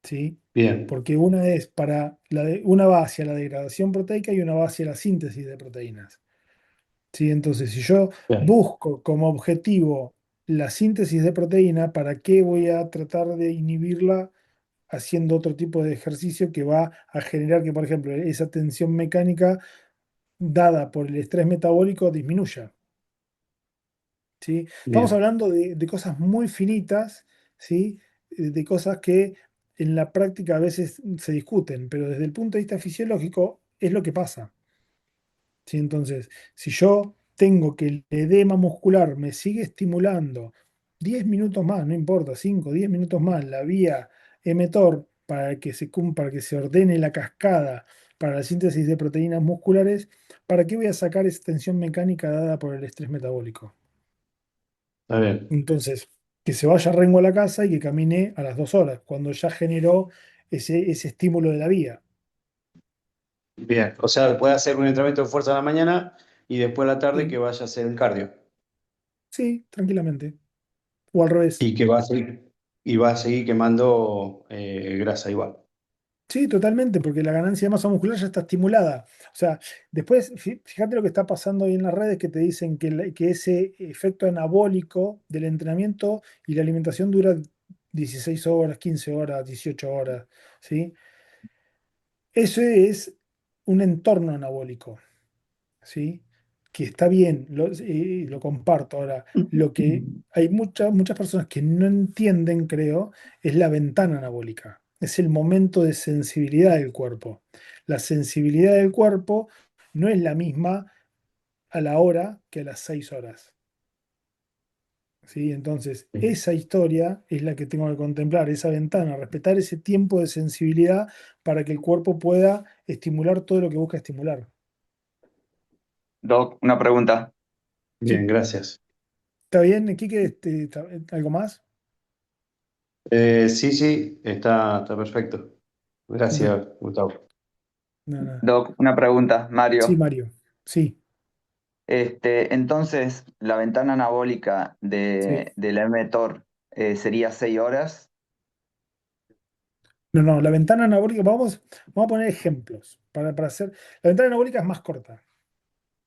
¿sí? bien, Porque una va hacia la degradación proteica y una va hacia la síntesis de proteínas, ¿sí? Entonces, si yo bien, busco como objetivo la síntesis de proteína, ¿para qué voy a tratar de inhibirla haciendo otro tipo de ejercicio que va a generar que, por ejemplo, esa tensión mecánica dada por el estrés metabólico disminuya? ¿Sí? Estamos bien. hablando de cosas muy finitas, ¿sí? De cosas que en la práctica a veces se discuten, pero desde el punto de vista fisiológico es lo que pasa, ¿sí? Entonces, si yo tengo que el edema muscular me sigue estimulando 10 minutos más, no importa, 5 10 minutos más, la vía mTOR para que se ordene la cascada para la síntesis de proteínas musculares, ¿para qué voy a sacar esa tensión mecánica dada por el estrés metabólico? Está bien, Entonces, que se vaya Rengo a la casa y que camine a las 2 horas, cuando ya generó ese estímulo de la vía. bien. O sea, puede hacer un entrenamiento de fuerza en la mañana y después a la tarde que Sí, vaya a hacer el cardio. sí, tranquilamente. O al revés. Y que va a seguir, y va a seguir quemando grasa igual. Sí, totalmente, porque la ganancia de masa muscular ya está estimulada. O sea, después, fíjate lo que está pasando ahí en las redes que te dicen que ese efecto anabólico del entrenamiento y la alimentación dura 16 horas, 15 horas, 18 horas, ¿sí? Eso es un entorno anabólico. ¿Sí? Que está bien, lo comparto. Ahora, lo que hay muchas personas que no entienden, creo, es la ventana anabólica. Es el momento de sensibilidad del cuerpo. La sensibilidad del cuerpo no es la misma a la hora que a las 6 horas. ¿Sí? Entonces, esa historia es la que tengo que contemplar, esa ventana, respetar ese tiempo de sensibilidad para que el cuerpo pueda estimular todo lo que busca estimular. Doc, una pregunta. Bien, ¿Sí? gracias. ¿Está bien, Quique? ¿Algo más? Sí, sí, está perfecto. No, Gracias, Gustavo. no, no. Doc, una pregunta, Sí, Mario. Mario. Sí, Entonces, la ventana anabólica sí. del mTOR sería 6 horas. No, no, la ventana anabólica, vamos a poner ejemplos para hacer. La ventana anabólica es más corta,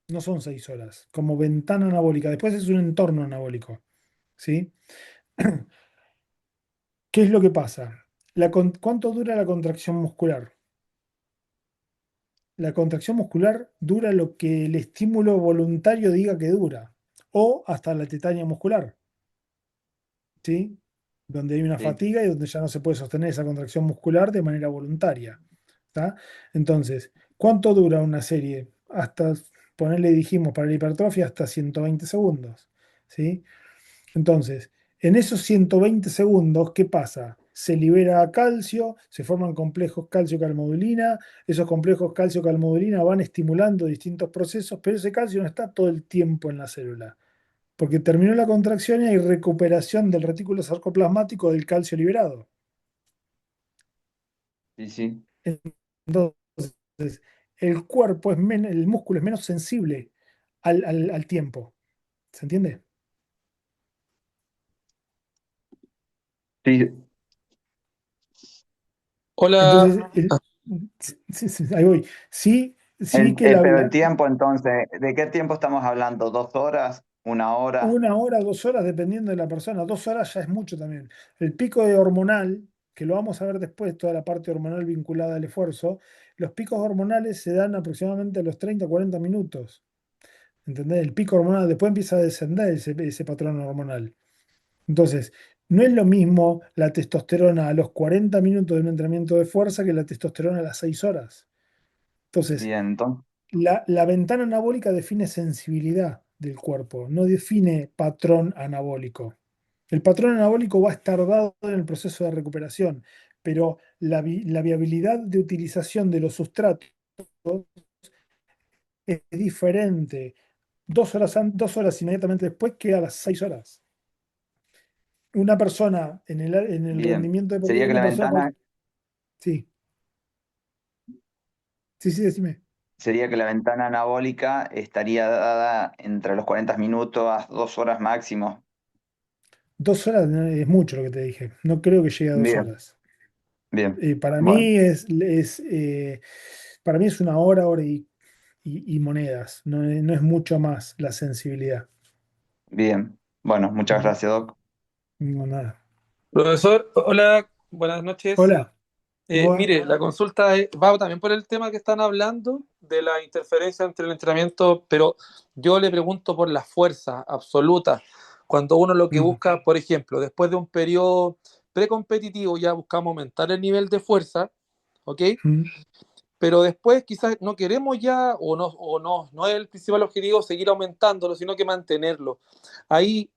no son 6 horas, como ventana anabólica. Después es un entorno anabólico, ¿sí? ¿Qué es lo que pasa? ¿Cuánto dura la contracción muscular? La contracción muscular dura lo que el estímulo voluntario diga que dura, o hasta la tetania muscular, ¿sí? Donde hay una Sí, fatiga y donde ya no se puede sostener esa contracción muscular de manera voluntaria. ¿Tá? Entonces, ¿cuánto dura una serie? Hasta, ponerle, dijimos, para la hipertrofia, hasta 120 segundos. ¿Sí? Entonces, en esos 120 segundos, ¿qué pasa? Se libera calcio, se forman complejos calcio-calmodulina, esos complejos calcio-calmodulina van estimulando distintos procesos, pero ese calcio no está todo el tiempo en la célula, porque terminó la contracción y hay recuperación del retículo sarcoplasmático del calcio liberado. sí, sí. Entonces, el cuerpo es el músculo es menos sensible al tiempo. ¿Se entiende? Sí, Hola, Entonces, sí, sí, ahí voy. Sí, sí que pero el tiempo entonces, ¿de qué tiempo estamos hablando? ¿2 horas? ¿1 hora? 1 hora, 2 horas, dependiendo de la persona. 2 horas ya es mucho también. El pico de hormonal, que lo vamos a ver después, toda la parte hormonal vinculada al esfuerzo, los picos hormonales se dan aproximadamente a los 30, 40 minutos. ¿Entendés? El pico hormonal, después empieza a descender ese patrón hormonal. Entonces, no es lo mismo la testosterona a los 40 minutos de un entrenamiento de fuerza que la testosterona a las 6 horas. Entonces, Bien, entonces, la ventana anabólica define sensibilidad del cuerpo, no define patrón anabólico. El patrón anabólico va a estar dado en el proceso de recuperación, pero la viabilidad de utilización de los sustratos es diferente 2 horas, 2 horas inmediatamente después que a las 6 horas. Una persona en el bien. rendimiento deportivo, Sería que una la persona ventana, sí, sí, sí, decime. sería que la ventana anabólica estaría dada entre los 40 minutos a 2 horas máximo. 2 horas es mucho lo que te dije. No creo que llegue a dos Bien, horas. bien. Para Bueno, mí para mí es 1 hora, hora y monedas. No es mucho más la sensibilidad. bien. Bueno, muchas ¿Mm? gracias, Doc. No, nada. profesor, hola, buenas noches. Hola, ¿cómo va? Mire, la consulta va también por el tema que están hablando de la interferencia entre el entrenamiento, pero yo le pregunto por la fuerza absoluta. Cuando uno lo que Mm, busca, por ejemplo, después de un periodo precompetitivo ya buscamos aumentar el nivel de fuerza, ¿ok? mm. Pero después quizás no queremos ya no es el principal objetivo seguir aumentándolo, sino que mantenerlo. Ahí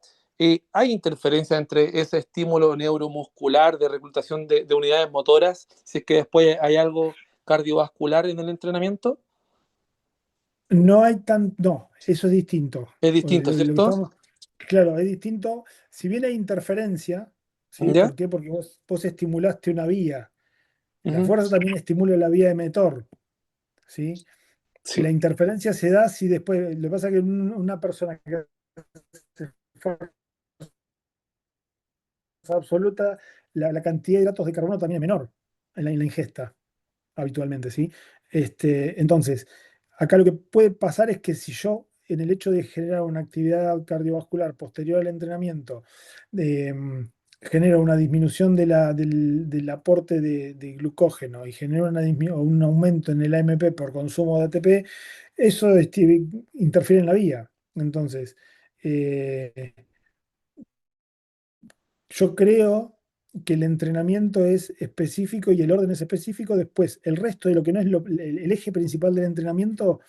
hay interferencia entre ese estímulo neuromuscular de reclutación de unidades motoras, si es que después hay algo cardiovascular en el entrenamiento. No hay tan. No, eso es distinto. Es distinto, Lo que ¿cierto? estamos. Claro, es distinto. Si bien hay interferencia, ¿sí? ¿Ya? ¿Por qué? Porque vos estimulaste una vía. La Ujú. fuerza también estimula la vía emetor, ¿sí? Sí, La interferencia se da si después. Lo que pasa es que una persona que hace fuerza absoluta, la cantidad de hidratos de carbono también es menor en la ingesta, habitualmente, ¿sí? Entonces, acá lo que puede pasar es que si yo, en el hecho de generar una actividad cardiovascular posterior al entrenamiento, eh, genero una disminución del aporte de glucógeno y genero un aumento en el AMP por consumo de ATP, eso interfiere en la vía. Entonces, eh, yo creo que el entrenamiento es específico y el orden es específico. Después, el resto de lo que no es el eje principal del entrenamiento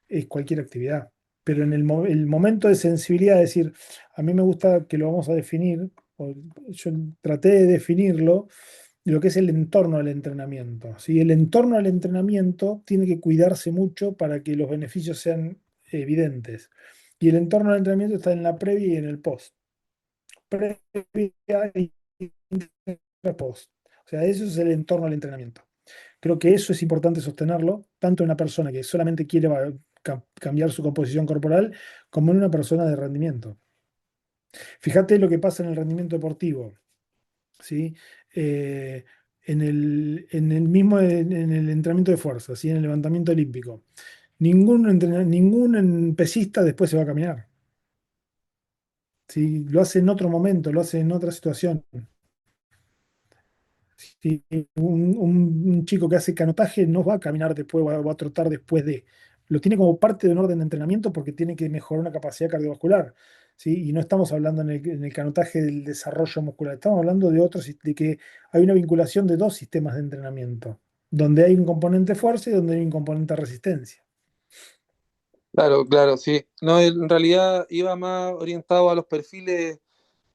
es cualquier actividad. Pero en el momento de sensibilidad, es decir, a mí me gusta que lo vamos a definir, o yo traté de definirlo, lo que es el entorno al entrenamiento. ¿Sí? El entorno al entrenamiento tiene que cuidarse mucho para que los beneficios sean evidentes. Y el entorno al entrenamiento está en la previa y en el post. Previa y post. O sea, eso es el entorno al entrenamiento. Creo que eso es importante sostenerlo, tanto en una persona que solamente quiere cambiar su composición corporal, como en una persona de rendimiento. Fíjate lo que pasa en el rendimiento deportivo, ¿sí? Eh, en el entrenamiento de fuerza, ¿sí? En el levantamiento olímpico. Ningún pesista después se va a caminar, ¿sí? Lo hace en otro momento, lo hace en otra situación. Si un chico que hace canotaje no va a caminar después, va a trotar después de. Lo tiene como parte de un orden de entrenamiento porque tiene que mejorar una capacidad cardiovascular. ¿Sí? Y no estamos hablando en el canotaje del desarrollo muscular, estamos hablando de otros, de que hay una vinculación de dos sistemas de entrenamiento, donde hay un componente fuerza y donde hay un componente resistencia. Claro, claro, sí. No, en realidad iba más orientado a los perfiles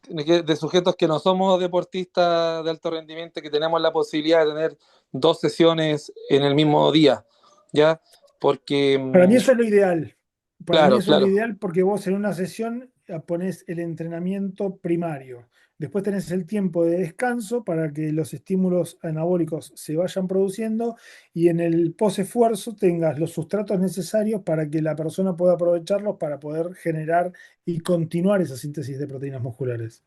de sujetos que no somos deportistas de alto rendimiento, que tenemos la posibilidad de tener dos sesiones en el mismo día, ¿ya? Porque, Para mí eso es lo ideal. Para mí claro, eso es lo claro, ideal porque vos en una sesión ponés el entrenamiento primario. Después tenés el tiempo de descanso para que los estímulos anabólicos se vayan produciendo y en el post-esfuerzo tengas los sustratos necesarios para que la persona pueda aprovecharlos para poder generar y continuar esa síntesis de proteínas musculares.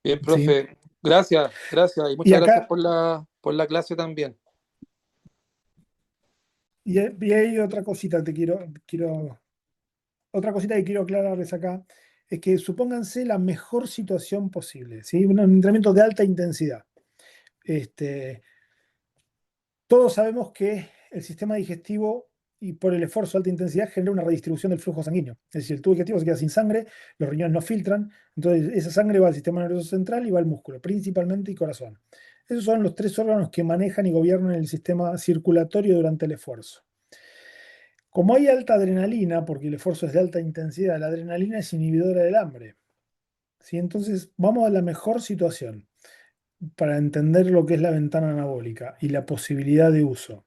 bien, ¿Sí? profe. Gracias, gracias. Y Y muchas gracias acá, por la clase también. y hay otra cosita que otra cosita que quiero aclararles acá es que supónganse la mejor situación posible, ¿sí? Un entrenamiento de alta intensidad. Este, todos sabemos que el sistema digestivo y por el esfuerzo de alta intensidad genera una redistribución del flujo sanguíneo. Es decir, el tubo digestivo se queda sin sangre, los riñones no filtran, entonces esa sangre va al sistema nervioso central y va al músculo, principalmente y corazón. Esos son los tres órganos que manejan y gobiernan el sistema circulatorio durante el esfuerzo. Como hay alta adrenalina, porque el esfuerzo es de alta intensidad, la adrenalina es inhibidora del hambre. ¿Sí? Entonces, vamos a la mejor situación para entender lo que es la ventana anabólica y la posibilidad de uso.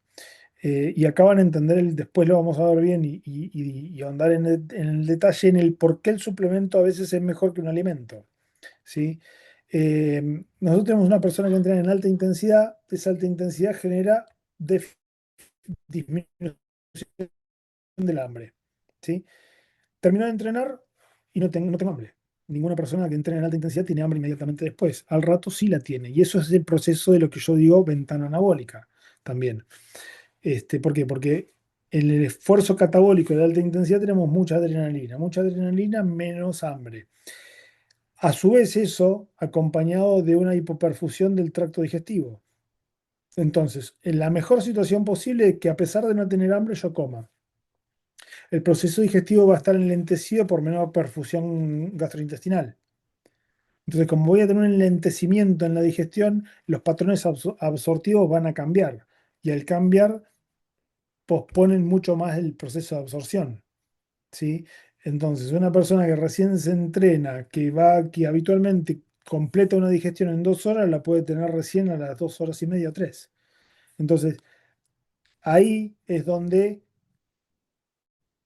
Y acá van a entender, después lo vamos a ver bien y ahondar en el detalle en el por qué el suplemento a veces es mejor que un alimento. ¿Sí? Nosotros tenemos una persona que entrena en alta intensidad, esa alta intensidad genera disminución del hambre. ¿Sí? Termino de entrenar y no tengo hambre. Ninguna persona que entrena en alta intensidad tiene hambre inmediatamente después. Al rato sí la tiene. Y eso es el proceso de lo que yo digo ventana anabólica también. ¿Por qué? Porque en el esfuerzo catabólico de alta intensidad tenemos mucha adrenalina menos hambre. A su vez eso acompañado de una hipoperfusión del tracto digestivo. Entonces, en la mejor situación posible es que a pesar de no tener hambre yo coma. El proceso digestivo va a estar enlentecido por menor perfusión gastrointestinal. Entonces, como voy a tener un enlentecimiento en la digestión, los patrones absortivos van a cambiar. Y al cambiar, posponen mucho más el proceso de absorción. ¿Sí? Entonces, una persona que recién se entrena, que habitualmente completa una digestión en 2 horas, la puede tener recién a las 2 horas y media o 3. Entonces, ahí es donde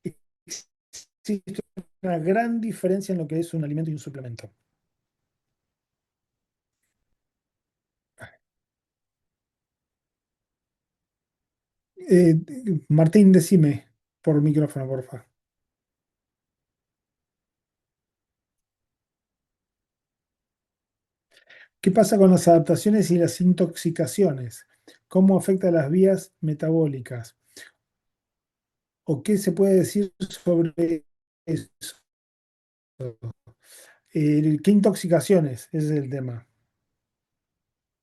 existe una gran diferencia en lo que es un alimento y un suplemento. Martín, decime por micrófono, por favor. ¿Qué pasa con las adaptaciones y las intoxicaciones? ¿Cómo afecta a las vías metabólicas? ¿O qué se puede decir sobre eso? ¿Qué intoxicaciones? Ese es el tema.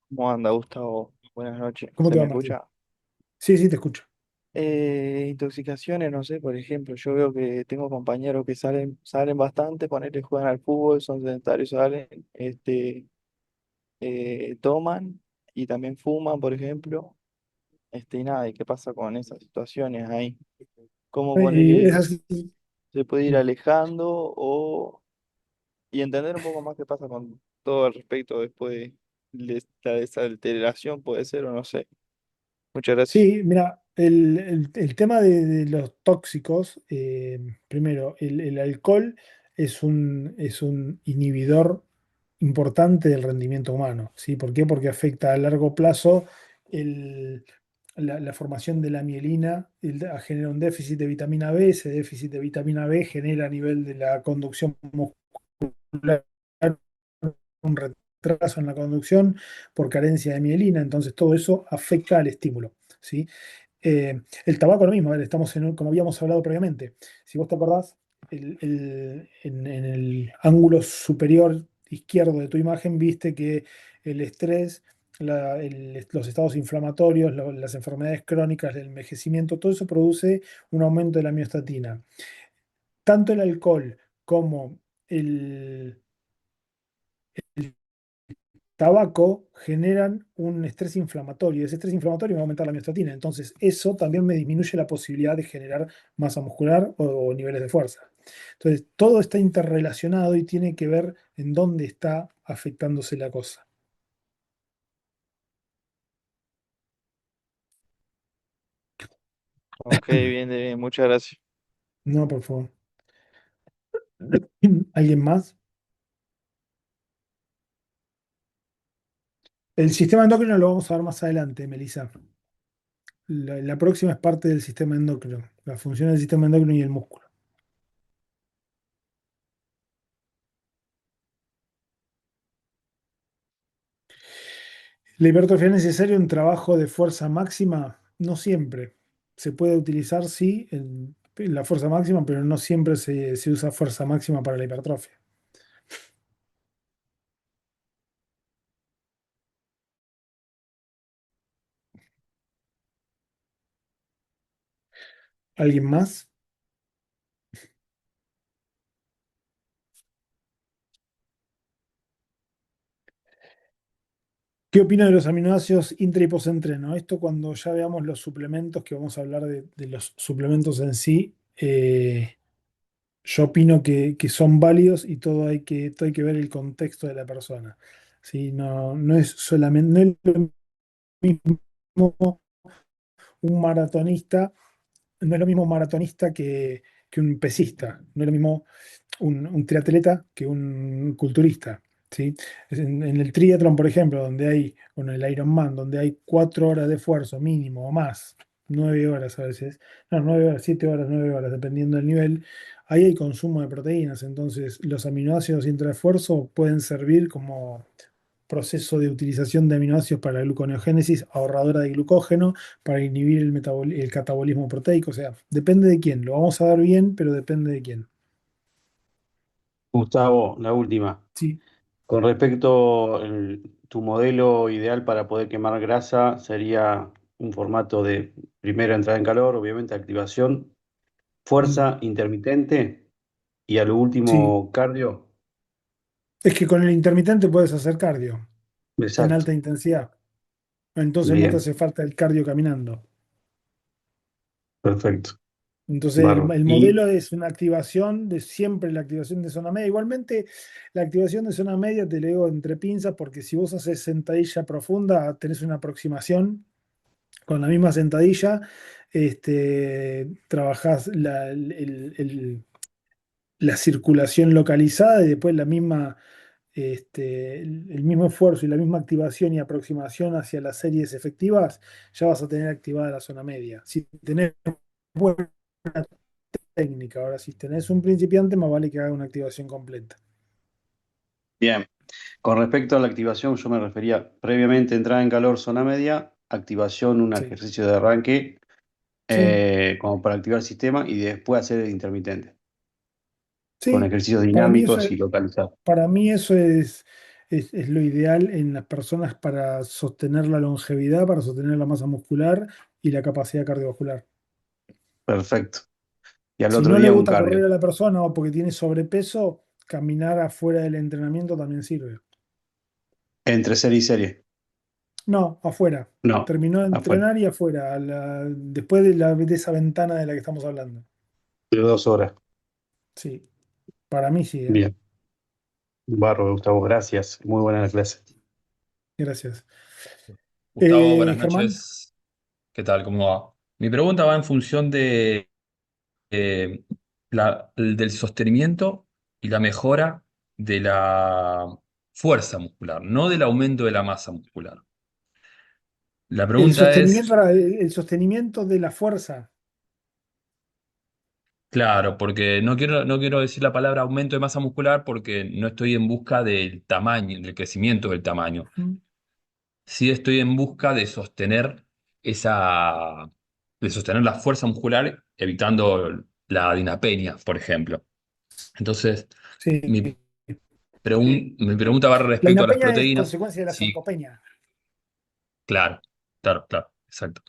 ¿Cómo anda, Gustavo? Buenas noches. ¿Cómo ¿Se te me va, Martín? escucha? Sí, sí, te escucho. Intoxicaciones, no sé, por ejemplo, yo veo que tengo compañeros que salen bastante, ponerle juegan al fútbol, son sedentarios, salen, toman y también fuman, por ejemplo, y nada, ¿y qué pasa con esas situaciones ahí? ¿Cómo Es ponerle, así. se puede ir alejando y entender un poco más qué pasa con todo al respecto después de la desalteración, puede ser o no sé. Muchas gracias. Sí, mira, el tema de los tóxicos, primero, el alcohol es un inhibidor importante del rendimiento humano, ¿sí? ¿Por qué? Porque afecta a largo plazo el- la formación de la mielina, genera un déficit de vitamina B, ese déficit de vitamina B genera a nivel de la conducción muscular un retraso en la conducción por carencia de mielina, entonces todo eso afecta al estímulo, ¿sí? El tabaco lo mismo, a ver, estamos como habíamos hablado previamente. Si vos te acordás, en el ángulo superior izquierdo de tu imagen, viste que el estrés los estados inflamatorios, las enfermedades crónicas, el envejecimiento, todo eso produce un aumento de la miostatina. Tanto el alcohol como el tabaco generan un estrés inflamatorio. Ese estrés inflamatorio va a aumentar la miostatina. Entonces, eso también me disminuye la posibilidad de generar masa muscular o niveles de fuerza. Entonces, todo está interrelacionado y tiene que ver en dónde está afectándose la cosa. Ok, bien, bien, muchas gracias. No, por favor. ¿Alguien más? El sistema endocrino lo vamos a ver más adelante, Melissa. La próxima es parte del sistema endocrino, la función del sistema endocrino y el músculo. La hipertrofia es necesaria en trabajo de fuerza máxima, no siempre. Se puede utilizar, sí, en la fuerza máxima, pero no siempre se usa fuerza máxima para la hipertrofia. ¿Alguien más? ¿Qué opina de los aminoácidos intra y post-entreno? Esto cuando ya veamos los suplementos, que vamos a hablar de los suplementos en sí. Yo opino que son válidos y todo hay que ver el contexto de la persona. ¿Sí? No, no es solamente, no es lo mismo un maratonista, no es lo mismo un maratonista que un pesista, no es lo mismo un triatleta que un culturista. ¿Sí? En el triatlón, por ejemplo, en el Ironman, donde hay 4 horas de esfuerzo mínimo o más, 9 horas a veces, no, 9 horas, 7 horas, 9 horas, dependiendo del nivel, ahí hay consumo de proteínas. Entonces, los aminoácidos intraesfuerzo pueden servir como proceso de utilización de aminoácidos para la gluconeogénesis ahorradora de glucógeno, para inhibir el catabolismo proteico. O sea, depende de quién. Lo vamos a dar bien, pero depende de quién. Gustavo, la última. Sí, Con respecto tu modelo ideal para poder quemar grasa sería un formato de primera entrada en calor, obviamente activación, mm, fuerza intermitente y a lo sí. último cardio. Es que con el intermitente puedes hacer cardio en Exacto. alta intensidad. Entonces no te Bien, hace falta el cardio caminando. perfecto. Entonces Bárbaro. el Y modelo es una activación de siempre la activación de zona media. Igualmente, la activación de zona media te lo digo entre pinzas porque si vos haces sentadilla profunda, tenés una aproximación con la misma sentadilla, trabajás la circulación localizada y después el mismo esfuerzo y la misma activación y aproximación hacia las series efectivas, ya vas a tener activada la zona media. Si tenés buena técnica, ahora si tenés un principiante, más vale que haga una activación completa. bien, con respecto a la activación, yo me refería previamente entrada en calor, zona media, activación, un Sí, ejercicio de arranque sí, como para activar el sistema y después hacer el intermitente, con sí. ejercicios Para mí eso dinámicos y localizados. Para mí eso es lo ideal en las personas para sostener la longevidad, para sostener la masa muscular y la capacidad cardiovascular. Perfecto. Y al Si otro no le día un gusta cardio, correr a la persona o porque tiene sobrepeso, caminar afuera del entrenamiento también sirve. entre serie y serie. No, afuera. No, Terminó de afuera, entrenar y afuera, después de esa ventana de la que estamos hablando. de 2 horas. Sí, para mí sí, ¿eh? Bien. Bárbaro, Gustavo, gracias. Muy buena la clase. Gracias. Gustavo, buenas Germán, noches. ¿Qué tal? ¿Cómo va? Mi pregunta va en función de eh, del sostenimiento y la mejora de la fuerza muscular, no del aumento de la masa muscular. La pregunta es, el sostenimiento de la fuerza. claro, porque no quiero decir la palabra aumento de masa muscular porque no estoy en busca del tamaño, del crecimiento del tamaño. Ujú. Sí estoy en busca esa, de sostener la fuerza muscular, evitando la dinapenia, por ejemplo. Entonces, Sí. mi, mi pregunta va La respecto a las dinapenia es proteínas. consecuencia de la Sí, sarcopenia. Claro, claro, claro, exacto.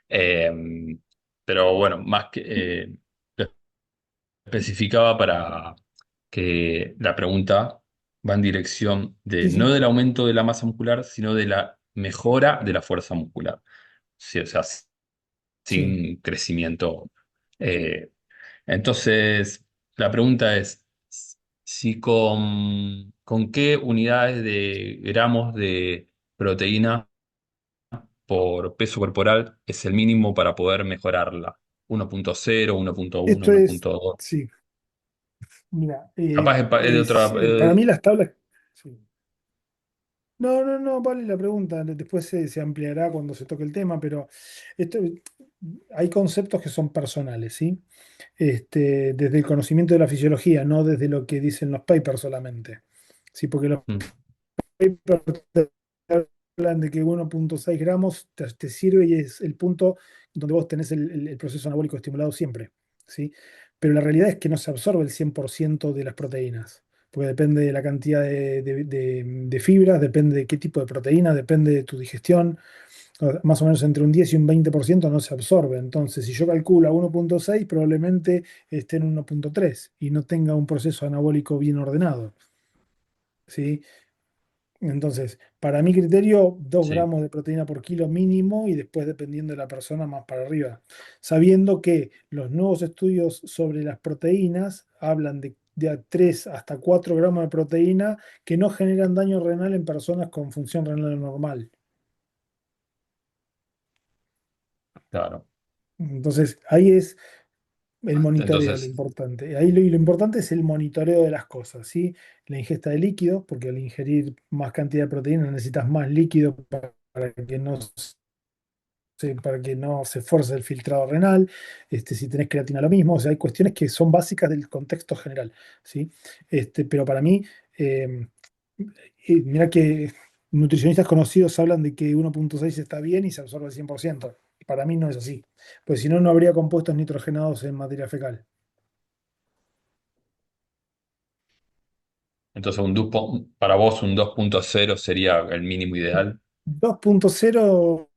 Eh, pero bueno, más que lo especificaba para que la pregunta va en dirección de Sí, no sí, del aumento de la masa muscular, sino de la mejora de la fuerza muscular. Sí, o sea, sí. sin crecimiento. Eh, entonces, la pregunta es, si con qué unidades de gramos de proteína por peso corporal es el mínimo para poder mejorarla. 1.0, 1.1, Esto es, 1.2. sí, mira, Capaz es de otra. para mí las tablas, sí. No, no, no, vale la pregunta, después se ampliará cuando se toque el tema, pero esto, hay conceptos que son personales, ¿sí? Desde el conocimiento de la fisiología, no desde lo que dicen los papers solamente. Sí, porque los Mm, papers te hablan de que 1.6 gramos te sirve y es el punto donde vos tenés el proceso anabólico estimulado siempre, ¿sí? Pero la realidad es que no se absorbe el 100% de las proteínas, porque depende de la cantidad de fibras, depende de qué tipo de proteína, depende de tu digestión. Más o menos entre un 10 y un 20% no se absorbe. Entonces, si yo calculo a 1.6, probablemente esté en 1.3 y no tenga un proceso anabólico bien ordenado, ¿sí? Entonces, para mi criterio, 2 sí, gramos de proteína por kilo mínimo y después, dependiendo de la persona, más para arriba. Sabiendo que los nuevos estudios sobre las proteínas hablan de a 3 hasta 4 gramos de proteína que no generan daño renal en personas con función renal normal. claro. Entonces, ahí es el monitoreo lo Entonces, importante. Ahí lo importante es el monitoreo de las cosas, ¿sí? La ingesta de líquidos, porque al ingerir más cantidad de proteína necesitas más líquido para que no para que no se fuerce el filtrado renal. Si tenés creatina, lo mismo. O sea, hay cuestiones que son básicas del contexto general, ¿sí? Pero para mí, eh, mira que nutricionistas conocidos hablan de que 1.6 está bien y se absorbe al 100%. Para mí no es así, pues si no, no habría compuestos nitrogenados en materia fecal. entonces para vos un 2.0 sería el mínimo ideal. 2.0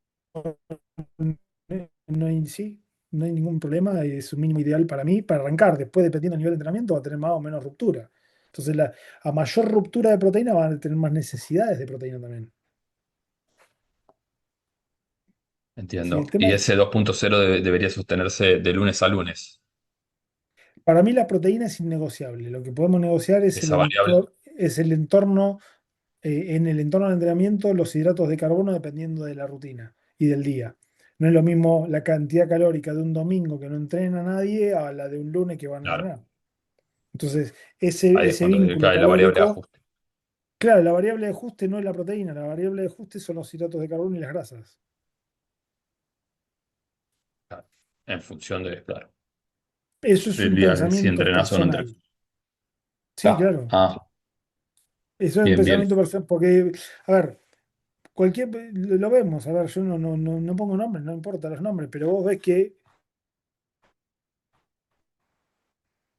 no hay, sí, no hay ningún problema, es un mínimo ideal para mí, para arrancar. Después, dependiendo del nivel de entrenamiento, va a tener más o menos ruptura. Entonces, a mayor ruptura de proteína van a tener más necesidades de proteína también. Sí, el Entiendo. tema Y es, ese 2.0 debería sostenerse de lunes a lunes, para mí la proteína es innegociable. Lo que podemos negociar esa variable. es el entorno, en el entorno del entrenamiento, los hidratos de carbono dependiendo de la rutina y del día. No es lo mismo la cantidad calórica de un domingo que no entrena nadie a la de un lunes que van a Claro. entrenar. Entonces, Ahí es ese cuando vínculo cae la variable de calórico, ajuste. claro, la variable de ajuste no es la proteína, la variable de ajuste son los hidratos de carbono y las grasas. Claro. En función de, claro, Eso es del un día, si pensamiento entrenás o no entrenás. personal. Sí, Está. claro. Ah, Eso es un bien, bien. pensamiento personal, porque, a ver, lo vemos, a ver, yo no pongo nombres, no importa los nombres, pero vos ves que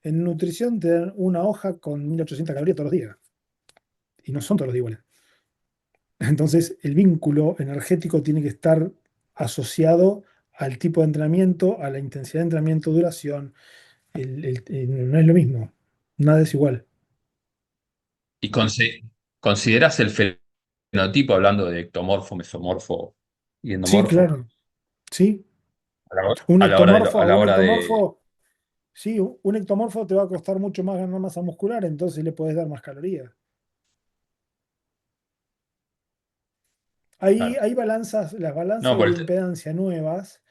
en nutrición te dan una hoja con 1800 calorías todos los días, y no son todos los días iguales. Entonces, el vínculo energético tiene que estar asociado al tipo de entrenamiento, a la intensidad de entrenamiento, duración. No es lo mismo, nada es igual. ¿Y consideras el fenotipo, hablando de ectomorfo, mesomorfo y Sí, endomorfo, claro, sí. Un a la hora ectomorfo, a a la un hora de. ectomorfo, sí, un ectomorfo te va a costar mucho más ganar masa muscular, entonces le puedes dar más calorías. Claro. Hay balanzas, las balanzas No, de por bioimpedancia nuevas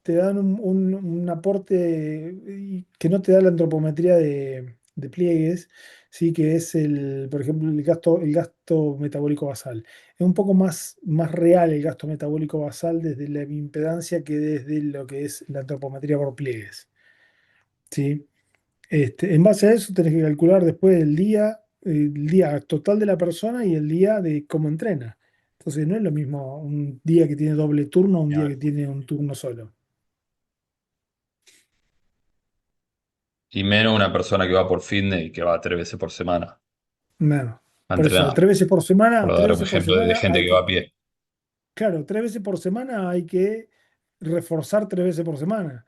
te dan un aporte que no te da la antropometría de pliegues, sí, que es por ejemplo, el gasto metabólico basal. Es un poco más real el gasto metabólico basal desde la bioimpedancia que desde lo que es la antropometría por pliegues. ¿Sí? En base a eso tenés que calcular después el día total de la persona y el día de cómo entrena. Entonces no es lo mismo un día que tiene doble turno a un día que tiene un turno solo. y menos una persona que va por fitness y que va 3 veces por semana No. a Por eso, entrenar. Por tres dar un veces por ejemplo de semana gente que va a pie. Claro, 3 veces por semana hay que reforzar 3 veces por semana.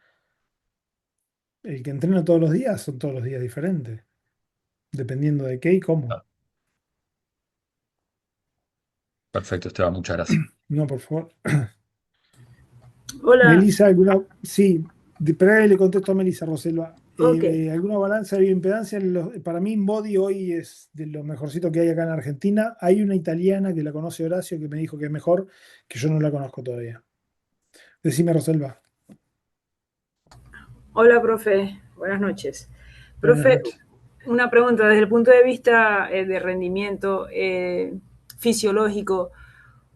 El que entrena todos los días son todos los días diferentes, dependiendo de qué y cómo. Ah, perfecto, Esteban, muchas gracias. No, por favor. Hola, Melissa, ¿alguna? Sí, pero ahí le contesto a Melissa Roselva. ok. ¿Alguna balanza de bioimpedancia? Para mí, InBody hoy es de lo mejorcito que hay acá en Argentina. Hay una italiana que la conoce Horacio que me dijo que es mejor, que yo no la conozco todavía. Decime, Roselva. Hola, profe. Buenas noches. Buenas Profe, noches. una pregunta desde el punto de vista de rendimiento fisiológico.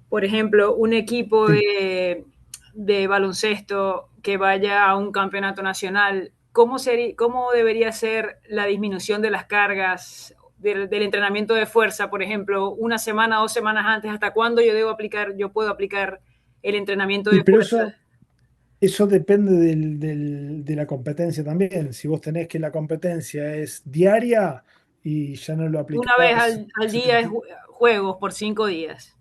Por ejemplo, un equipo Sí. de baloncesto que vaya a un campeonato nacional, ¿cómo debería ser la disminución de las cargas del entrenamiento de fuerza? Por ejemplo, una semana, 2 semanas antes, ¿hasta cuándo yo puedo aplicar el entrenamiento Y de pero fuerza? eso depende de la competencia también. Si vos tenés que la competencia es diaria y ya no lo Una vez aplicás al día juegos por 5 días.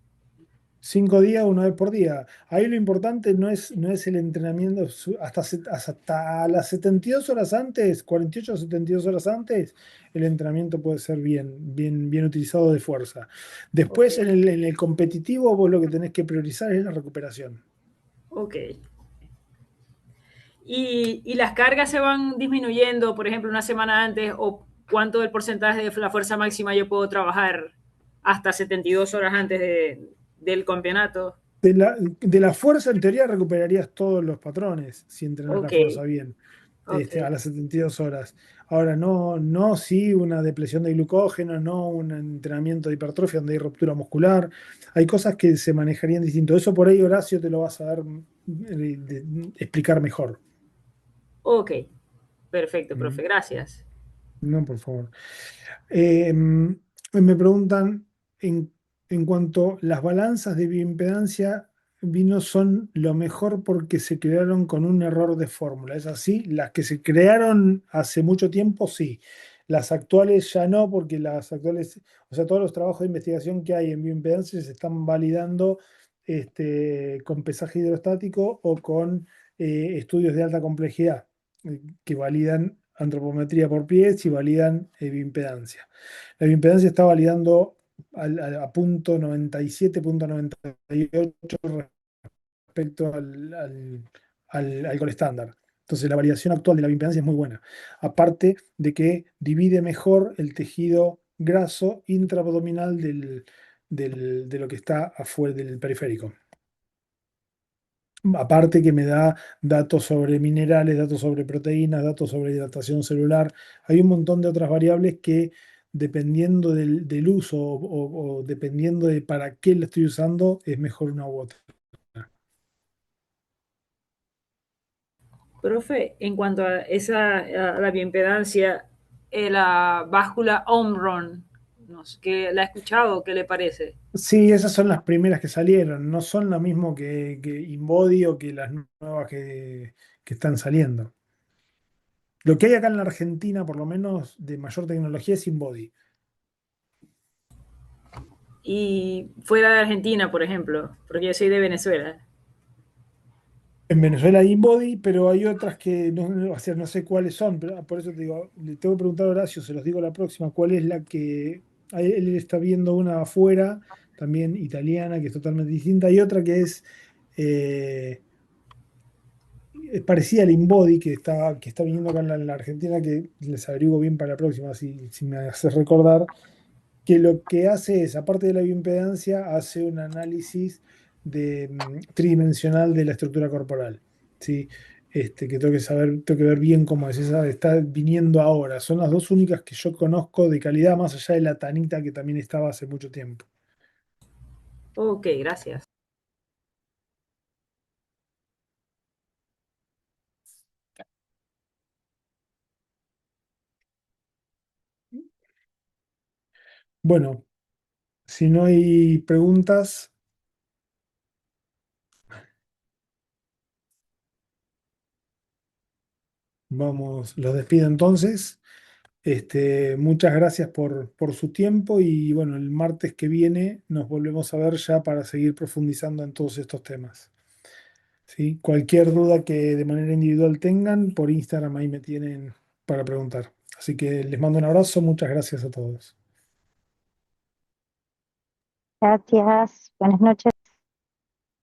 5 días, 1 vez por día. Ahí lo importante no es el entrenamiento hasta las 72 horas antes, 48 o 72 horas antes, el entrenamiento puede ser bien utilizado de fuerza. Ok, Después en el competitivo, vos lo que tenés que priorizar es la recuperación. ok. Y las cargas se van disminuyendo, por ejemplo, una semana antes, o cuánto del porcentaje de la fuerza máxima yo puedo trabajar hasta 72 horas antes del campeonato. De la fuerza, en teoría, recuperarías todos los patrones si entrenas la Ok, fuerza bien, ok, a las 72 horas. Ahora, no, sí una depresión de glucógeno, no un entrenamiento de hipertrofia donde hay ruptura muscular. Hay cosas que se manejarían distinto. Eso por ahí, Horacio, te lo vas a dar explicar mejor. ok. Perfecto, ¿Mm? profe, gracias. No, por favor. Me preguntan en, en cuanto las balanzas de bioimpedancia vino son lo mejor porque se crearon con un error de fórmula. ¿Es así? Las que se crearon hace mucho tiempo, sí. Las actuales ya no, porque las actuales, o sea, todos los trabajos de investigación que hay en bioimpedancia se están validando con pesaje hidrostático o con estudios de alta complejidad que validan antropometría por pies y validan bioimpedancia. La bioimpedancia está validando a punto 97, punto 98 respecto al gol estándar. Entonces la variación actual de la bioimpedancia es muy buena. Aparte de que divide mejor el tejido graso intraabdominal de lo que está afuera del periférico. Aparte que me da datos sobre minerales, datos sobre proteínas, datos sobre hidratación celular. Hay un montón de otras variables que dependiendo del uso o dependiendo de para qué lo estoy usando, es mejor una u otra. Profe, en cuanto a a la bioimpedancia, la báscula Omron, no sé, que la he escuchado, ¿qué le parece? Sí, esas son las primeras que salieron, no son lo mismo que InBody o que las nuevas que están saliendo. Lo que hay acá en la Argentina, por lo menos de mayor tecnología, es InBody. Y fuera de Argentina, por ejemplo, porque yo soy de Venezuela. En Venezuela hay InBody, pero hay otras que o sea, no sé cuáles son, pero por eso te digo, le tengo que preguntar a Horacio, se los digo la próxima, cuál es la que él está viendo una afuera, también italiana, que es totalmente distinta, y otra que eh, es parecida al InBody, que está viniendo acá en la Argentina, que les averiguo bien para la próxima, si me haces recordar, que lo que hace es, aparte de la bioimpedancia, hace un análisis tridimensional de la estructura corporal, ¿sí? Que tengo que saber, tengo que ver bien cómo es. Esa está viniendo ahora. Son las dos únicas que yo conozco de calidad, más allá de la Tanita, que también estaba hace mucho tiempo. Ok, gracias. Bueno, si no hay preguntas, vamos, los despido entonces. Muchas gracias por su tiempo y bueno, el martes que viene nos volvemos a ver ya para seguir profundizando en todos estos temas. ¿Sí? Cualquier duda que de manera individual tengan, por Instagram ahí me tienen para preguntar. Así que les mando un abrazo, muchas gracias a todos. Gracias, buenas noches.